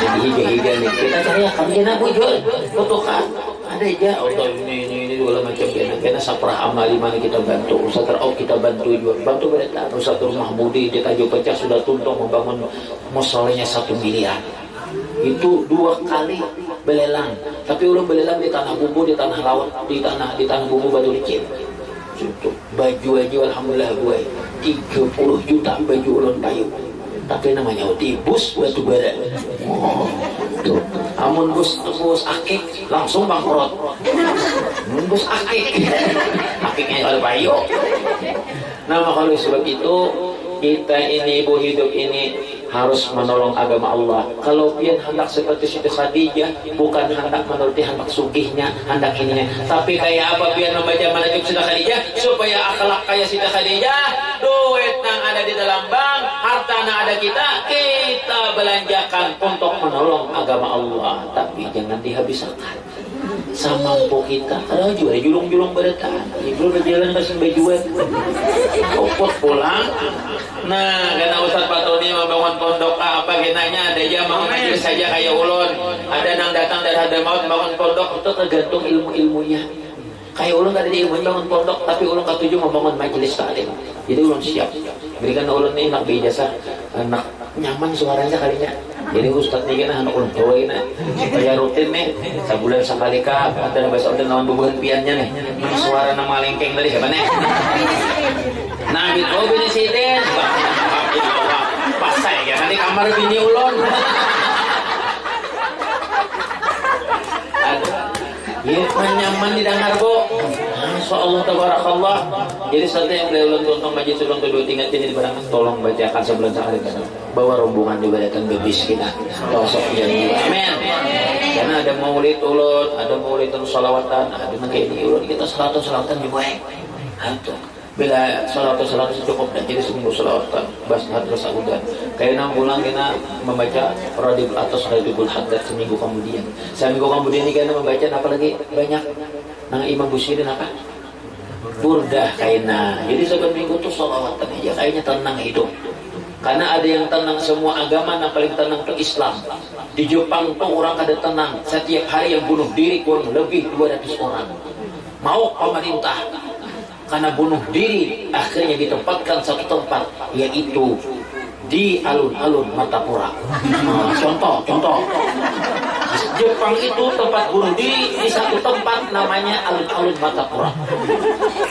jadi hija-hija nih kita cari akan kena bujur butuhkan ada aja auto ini segala macam kena saprah amal di mana kita bantu Ustaz kita bantu juga bantu mereka Ustaz Rumah Budi di Tanjung Pecah sudah tuntung membangun musolanya 1 miliar itu 2 kali belelang tapi ulun belelang di tanah bumbu di tanah laut di tanah bumbu batu licin baju aja alhamdulillah gue 30 juta baju ulun payu tapi namanya bus batu bara tuh amun bus akik langsung bangkrut bus akiknya ada payu nah kalau sebab itu kita ini ibu hidup ini harus menolong agama Allah. Kalau pian hendak seperti Siti Khadijah, bukan hendak menuruti hendak sugihnya, hendak ininya. Tapi kayak apa pian membaca manaqib Siti Khadijah supaya akhlak kayak Siti Khadijah, duit yang ada di dalam bank, harta yang ada kita belanjakan untuk menolong agama Allah. Tapi jangan dihabiskan. Samampu kita, kalau jual julung-julung beretahan, ibu berjalan masih bajuan, kopot pulang. Nah, karena Ustaz Patoni membangun pondok apa ginanya, ada aja mau ngajar saja kayak ulun, ada nang datang dari Hadramaut bangun pondok itu tergantung ilmu-ilmunya. Kayak ulun ada di ilmu bangun pondok, tapi ulun ketujuh membangun majelis taklim. Jadi ulun siap. Berikan ulun ini nak ijazah, anak nyaman suaranya kalinya. Jadi Ustaz ini kan anak ulun tua ini, supaya rutin nih, sebulan sekali kah, ada bahasa udah lawan bubuhan piannya nih, suara nama lengkeng tadi siapa nih? Nah, gitu bini sidin, pas saya nanti kamar bini ulun. Ya, nyaman didengar bu. Insyaallah tabarakallah. Jadi satu yang beliau tonton majlis ulun kedua tingkat ini di barang tolong bacakan sebulan sekali kan. Bawa rombongan juga datang bebis kita. Tosok jadi. Amin. Karena ada maulid ulun, ada maulid salawatan, ada kayak ini ulun kita salawatan juga. Hantu. Bila salawat cukup dan jadi seminggu salawatan bas hadras saudan kayak 6 bulan kita membaca radibul atas radibul haddad seminggu kemudian ini kita membaca apa lagi banyak nang Imam Busiri apa burdah kaina jadi sebenarnya minggu tuh salawatan aja kayaknya tenang hidup karena ada yang tenang semua agama yang paling tenang itu Islam di Jepang tuh orang kada tenang setiap hari yang bunuh diri kurang lebih 200 orang mau pemerintah karena bunuh diri akhirnya ditempatkan satu tempat yaitu di alun-alun Martapura. Contoh Jepang itu tempat bunuh diri di satu tempat namanya alun-alun Martapura.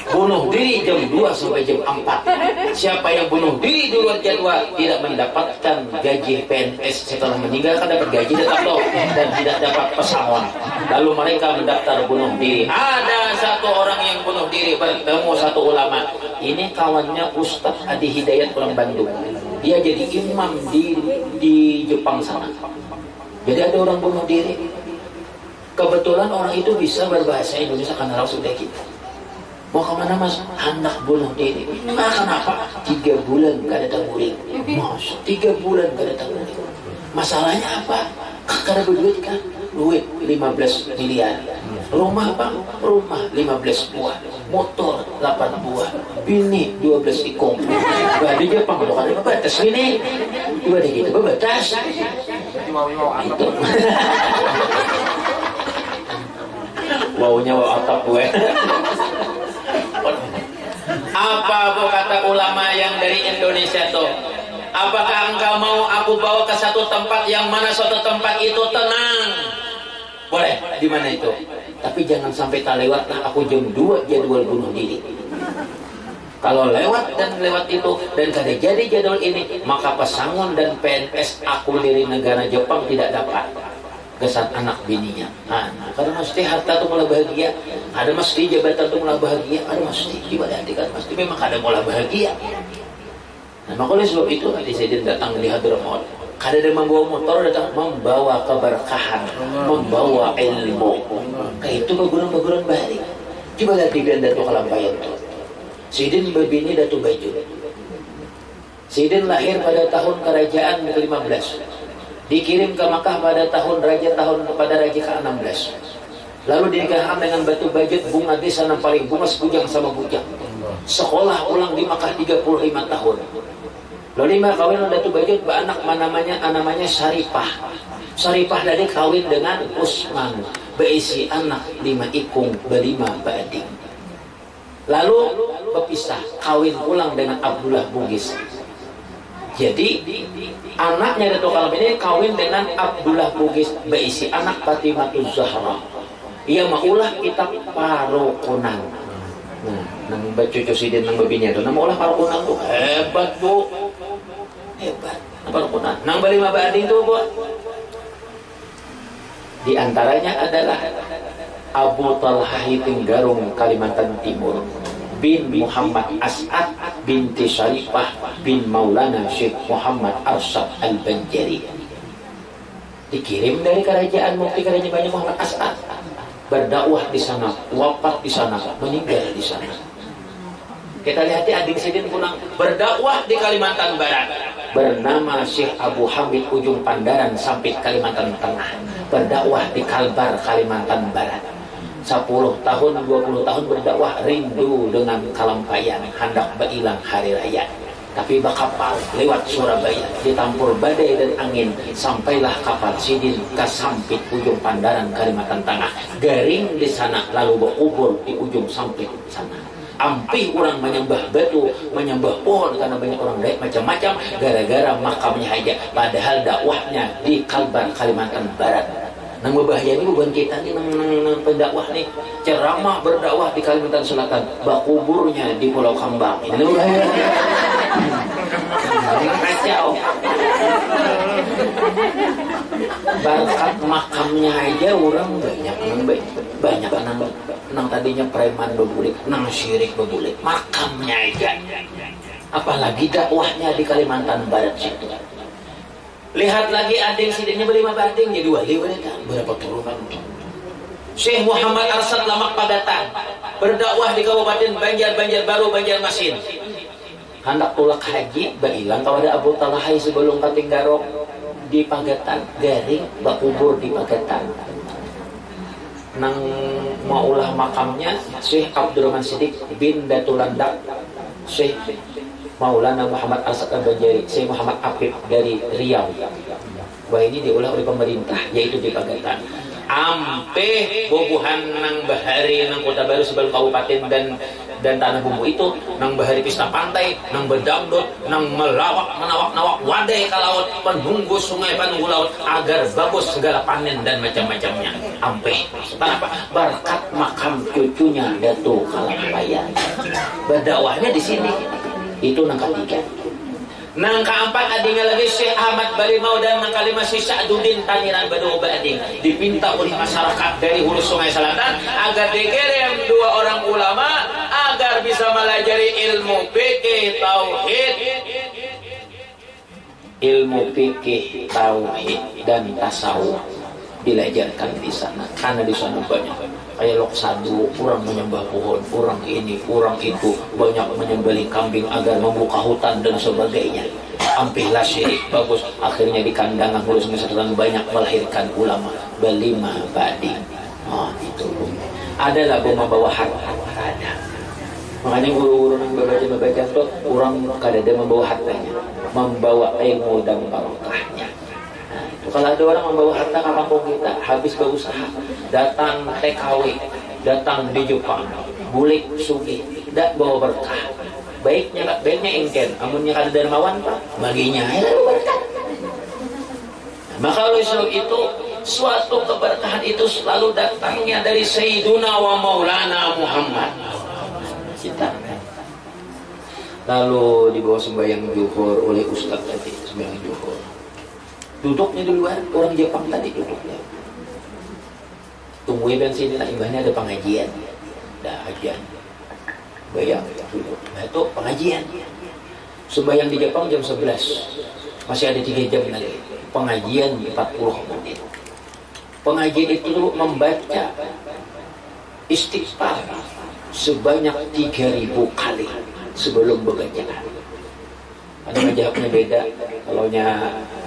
Bunuh diri jam 2 sampai jam 4. Siapa yang bunuh diri di luar jadwal tidak mendapatkan gaji PNS setelah meninggal kan dapat gaji tetap loh dan tidak dapat pesangon. Lalu mereka mendaftar bunuh diri. Ada satu orang yang bunuh diri bertemu satu ulama. Ini kawannya Ustadz Adi Hidayat orang Bandung. Dia jadi imam di Jepang sana. Jadi ada orang bunuh diri. Kebetulan orang itu bisa berbahasa Indonesia karena langsung dari kita. Mau kemana mas? Anak bunuh diri. Nah, kenapa? 3 bulan gak datang murid. Mas, 3 bulan gak datang murid. Masalahnya apa? Karena berduit kan? Duit 15 miliar. Rumah apa? Rumah 15 buah. Motor 8 buah. Bini 12 ikong. Bah di Jepang udah ada batas ini. Dua deh gitu batas. Itu. Waunya wow atap gue. Apa bu kata ulama yang dari Indonesia tuh? Apakah engkau mau aku bawa ke satu tempat yang mana suatu tempat itu tenang? Boleh, di mana itu? Tapi jangan sampai tak lewat lah aku jam 2 jadwal bunuh diri. Kalau lewat itu dan kada jadi jadwal ini, maka pesangon dan PNS aku dari negara Jepang tidak dapat. Kesan anak bininya. Nah, karena mesti harta itu mulai bahagia, ada mesti jabatan itu mulai bahagia, ada mesti ibadah kan mesti memang ada mulai bahagia. Nah, maka oleh sebab itu tadi saya datang di Hadramaut. Kada ada membawa motor, datang membawa keberkahan, membawa ilmu. Kayak itu baguran-baguran balik. Coba lihat di Datuk Kalampayan itu. Sidin berbini Datuk Baju. Sidin lahir pada tahun kerajaan ke-15. Dikirim ke Makkah pada pada raja ke-16. Lalu dinikahkan dengan batu bajut bunga desa yang paling bunga sebujang sama bujang. Sekolah ulang di Makkah 35 tahun. Lalu lima kawin batu bajut anak namanya Syarifah. Syarifah dari kawin dengan Utsman. Berisi anak 5 ikung berlima bading. Lalu berpisah kawin ulang dengan Abdullah Bugis. Jadi anaknya Datuk Kalam ini kawin dengan Abdullah Bugis berisi anak Fatimah Zahra. Ia maulah kitab Parokunan. Nah, nang cucu sidin nang babinya itu, nang maulah Parokunan tuh hebat bu, hebat. Parokunan. Nang berlima bading tuh bu. Di antaranya adalah Abu Talhah Tinggarung Kalimantan Timur bin Muhammad As'ad binti Syarifah bin Maulana Syekh Muhammad Arsyad Al-Banjari. Dikirim dari kerajaan Mufti Kerajaan Banyak Muhammad As'ad, berdakwah di sana, wafat di sana, meninggal di sana. Kita lihat adik sidin pulang berdakwah di Kalimantan Barat, bernama Syekh Abu Hamid Ujung Pandaran Sampit Kalimantan Tengah, berdakwah di Kalbar Kalimantan Barat. 10 tahun, 20 tahun berdakwah, rindu dengan kalampayan, hendak berilang hari raya. Tapi bakapal lewat Surabaya, ditampur badai dan angin, sampailah kapal sidin ke Sampit Ujung Pandaran Kalimantan Tengah. Garing di sana, lalu berkubur di ujung Sampit sana. Ampih orang menyembah batu, menyembah pohon, karena banyak orang lain macam-macam, gara-gara makamnya aja. Padahal dakwahnya di Kalbar Kalimantan Barat. Nang berbahaya ini bukan kita nih, nang pendakwah nih ceramah berdakwah di Kalimantan Selatan, bak kuburnya di Pulau Kambang. Ini berbahaya. Kacau. Berkat makamnya aja orang banyak nang tadinya preman bebulik, nang syirik bebulik, makamnya aja. Apalagi dakwahnya di Kalimantan Barat situ. Lihat lagi ading sidinnya berlima bading jadi wali mereka. Berapa turunan? Syekh Muhammad Arsyad Lamak Pagatan berdakwah di Kabupaten Banjarbaru, Banjarmasin. Hendak tulak haji, bailang kepada Abu Talhah sebelum katinggarok di Pagatan, garing bakubur di Pagatan. Nang maulah makamnya Syekh Abdurrahman Siddiq bin Datulandak, Syekh Maulana Muhammad Arsyad Al-Banjari, Syekh Muhammad Afif dari Riau. Wah, ini diolah oleh pemerintah, yaitu di Pagatan. Ampe bobuhan nang bahari nang Kota Baru sebelum kabupaten dan tanah bumbu itu, nang bahari pista pantai, nang berdangdut, nang menawak wadai ke laut, penunggu sungai, penunggu laut, agar bagus segala panen dan macam-macamnya. Ampe, kenapa? Berkat makam cucunya Datuk Kalampayan. Berdakwahnya di sini. Itu nang ketiga. Nang keempat adingnya lagi Syekh Ahmad Barimau dan nang kelima Syekh Sa'duddin Taniran Badu Bading, dipinta oleh masyarakat dari hulu Sungai Selatan agar dikirim 2 orang ulama agar bisa melajari ilmu fikih tauhid, dan tasawuf, dilajarkan di sana. Karena di sana banyak kayak Loksadu, orang menyembah pohon, orang ini, orang itu, banyak menyembelih kambing agar membuka hutan dan sebagainya. Ampihlah syirik bagus. Akhirnya di kandangan hulu Sungai Selatan banyak melahirkan ulama berlima bading. Oh, itu adalah membawa harta. Ada. Makanya guru-guru yang membaca itu orang kadang membawa hartanya, membawa ilmu dan barokahnya. Kalau ada orang membawa harta ke kampung kita, habis berusaha, datang TKW, datang di Jepang, bulik sugi, tidak bawa berkah. Baiknya ingken, amunnya kada dermawan pak, baginya berkah. Maka oleh sebab itu, suatu keberkahan itu selalu datangnya dari Sayyiduna wa Maulana Muhammad. Kita. Lalu dibawa sembahyang zuhur oleh Ustaz tadi, sembahyang zuhur. Duduknya di luar, orang Jepang tadi duduknya. Tungguin sini lah, ibaratnya ada pengajian. Dah ajian. Bayang duduk. Nah itu pengajian. Sembahyang di Jepang jam 11. Masih ada 3 jam lagi. Pengajian 40 menit. Pengajian itu dulu membaca istighfar sebanyak 3.000 kali sebelum bacaan. 3.000 kali. Ada mazhabnya beda. Kalau nya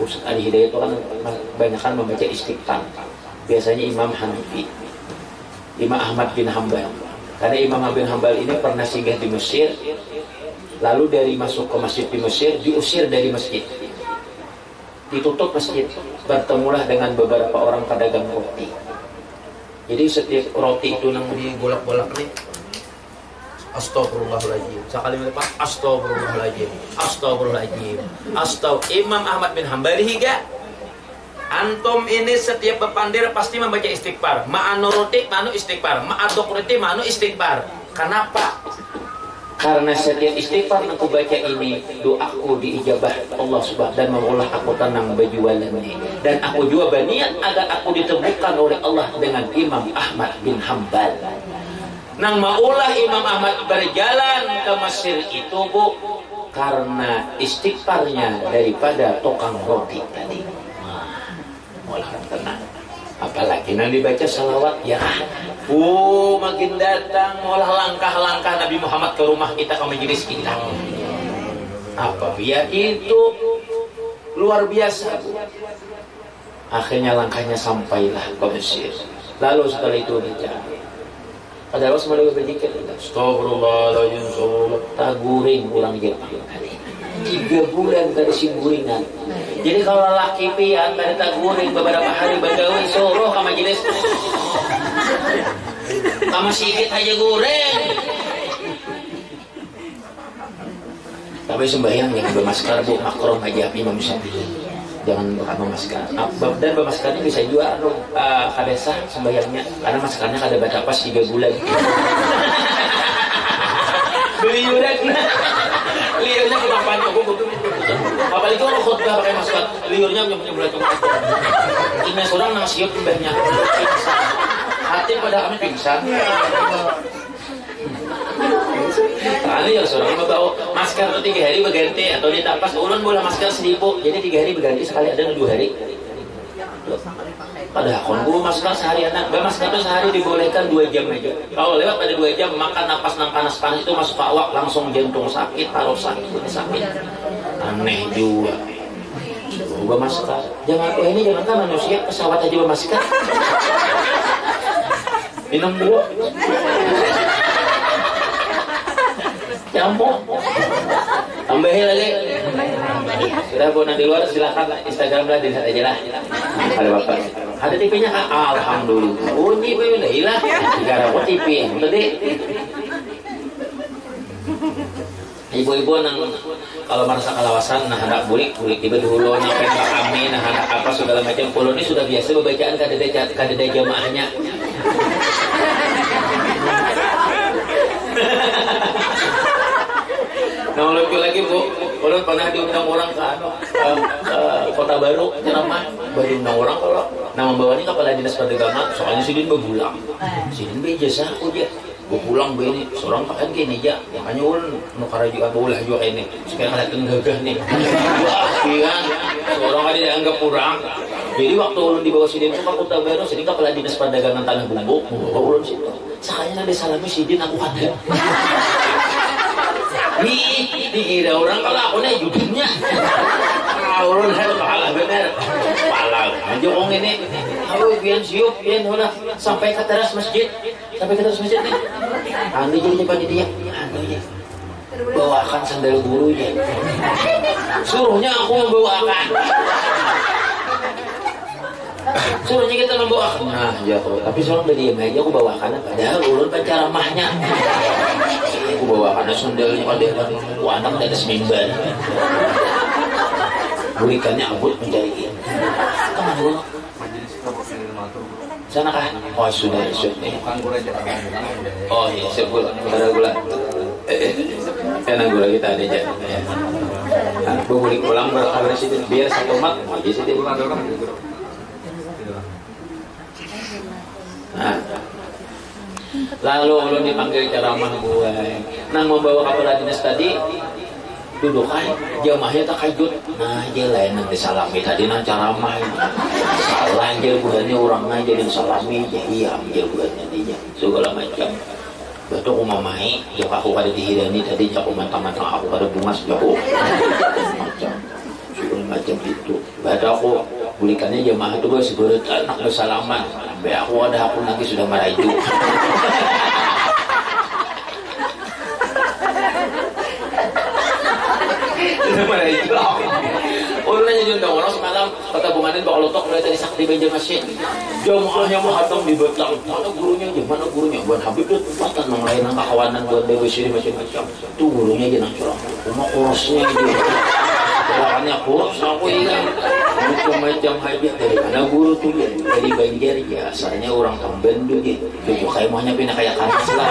Ustaz Ali Hidayat itu kan kebanyakan membaca istighfar. Biasanya Imam Hanafi, Imam Ahmad bin Hambal. Karena Imam Ahmad bin Hambal ini pernah singgah di Mesir, lalu dari masuk ke masjid di Mesir diusir dari masjid, ditutup masjid, bertemulah dengan beberapa orang pedagang roti. Jadi setiap roti itu nang digolak-golak nih, astagfirullahaladzim, sekali lepas astagfirullahaladzim, astagfirullahaladzim, Imam Ahmad bin Hambal higa antum ini setiap bepandir pasti membaca istighfar. Ma'anu roti ma'anu istighfar, ma'adok roti ma'anu istighfar. Kenapa? Karena setiap istighfar yang aku baca ini, doaku diijabah Allah subhanahu dan mengolah aku tenang berjualan ini. Dan aku juga berniat agar aku ditemukan oleh Allah dengan Imam Ahmad bin Hambal. Nang maulah Imam Ahmad berjalan ke Mesir itu, Bu, karena istighfarnya daripada tukang roti tadi. Olah tenang. Apalagi nanti dibaca salawat ya, makin datang olah langkah-langkah Nabi Muhammad ke rumah kita, ke majelis kita. Apa ya itu luar biasa, Bu. Akhirnya langkahnya sampailah ke Mesir. Lalu setelah itu baca ada Allah semuanya berzikir, astagfirullahaladzim, taguring ulang Jepang 3 bulan dari simburingan. Jadi kalau laki pian dari taguring beberapa hari bergaul suruh ke majelis sama sikit aja goreng. Tapi sembahyang jangan bermasker, Bu, makruh aja Imam Syafi'i. Jangan pakai masker. Dan bermaskernya bisa juga kadesah sembahyangnya, karena maskernya kada batapas 3 bulan. Beli udah liurnya kita panjang, apalagi kalau khutbah pakai masker, liurnya punya bulan cuma. Ini seorang nang siap mbahnya hati pada kami pingsan. Kali ya seorang membawa masker itu 3 hari berganti, atau ditapas ulun boleh masker 1000, jadi 3 hari berganti, sekali ada 2 hari. Padahal kalau masker sehari anak, masker itu sehari dibolehkan 2 jam aja. Kalau lewat pada 2 jam, makan napas nang panas-panas itu masuk ke awak, langsung jantung sakit, paru sakit, sakit. Aneh juga. Masker, jangan ini jangan kan manusia pesawat aja masker. Minum dulu. Campur. Tambahin lagi. Sudah Bu, di luar silakan Instagram lah, dilihat aja lah. Ada Bapak. Ada TV-nya Kak? Alhamdulillah. Bunyi Bu, udah hilang. Gara aku TV. Tadi ibu-ibu nang kalau merasa kalawasan, nah hendak bulik tiba dulu, nah pendak kami, nah hendak apa segala macam. Ulun ini sudah biasa bacaan kadeda jamaahnya. Nah lucu lagi Bu, ulun pernah diundang orang ke Kota Baru ceramah, diundang orang kalau nama bawahnya kepala dinas perdagangan, soalnya sidin begulang, sidin bejasa aku dia. Gue pulang begini, seorang pakai gini aja, makanya ulun nukara juga boleh juga ini. Sekarang ada gagah nih, wah kan, seorang ada dianggap kurang. Jadi waktu ulun dibawa sidin itu ke Kota Baru, sidin kepala dinas perdagangan Tanah Bumbu, bawa ulun situ. Sekalian ada salami sidin aku ada. Dikira orang kalau aku nih judulnya, ulun harus kalah bener, kalah. Jokong ini, aku biar siup, biar udah sampai ke teras masjid. Sampai ke teras masjid nih, anu jadi depan dia, anu aja, bawakan sandal gurunya, suruhnya aku membawakan, suruhnya kita membawakan. Nah ya, tapi seorang udah diam aja, aku bawakan, padahal ulun penceramahnya, aku bawakan sandalnya pada anak di atas mimbar, berikannya abut mencari, kemana gua? Sana kah? Oh sudah. Oh iya, sebut pada gula. Karena gula kita ada aja. Aku boleh pulang berkabar situ biar satu mat. Jadi situ pulang orang. Nah, lalu ulun dipanggil ceramah gue. Nang membawa kepala dinas tadi. Duduk kan, jamaahnya tak kajut. Nah, dia lain nanti salami tadi nang ceramah. Salah aja bulannya orang aja dan salami aja. Iya, aja bulannya dia. Segala macam. Betul aku mamai, jauh aku pada dihidani tadi, jauh mantang-mantang aku pada bungas jauh. semacam itu. Pada aku bulikannya jamaah itu bos berut anak bersalaman. Sampai aku ada aku lagi sudah merayu. Sudah merayu. Orang nanya juga orang semalam kata bunganin bakal lotok mulai tadi sakti meja masjid. Jamaahnya menghadang di betang. Mana gurunya aja, mana gurunya? Buat Habib itu tempatan nang lain nang kawanan buat dewi sini macam-macam. Tuh gurunya aja nang curang. Cuma kurusnya aja. Makanya kurus aku hilang. Macam-macam habis dari mana guru tuh ya? Dari Banjar ya. Asalnya orang Tambendung ya. Tujuh kayak mahnya pindah kayak kanas lah.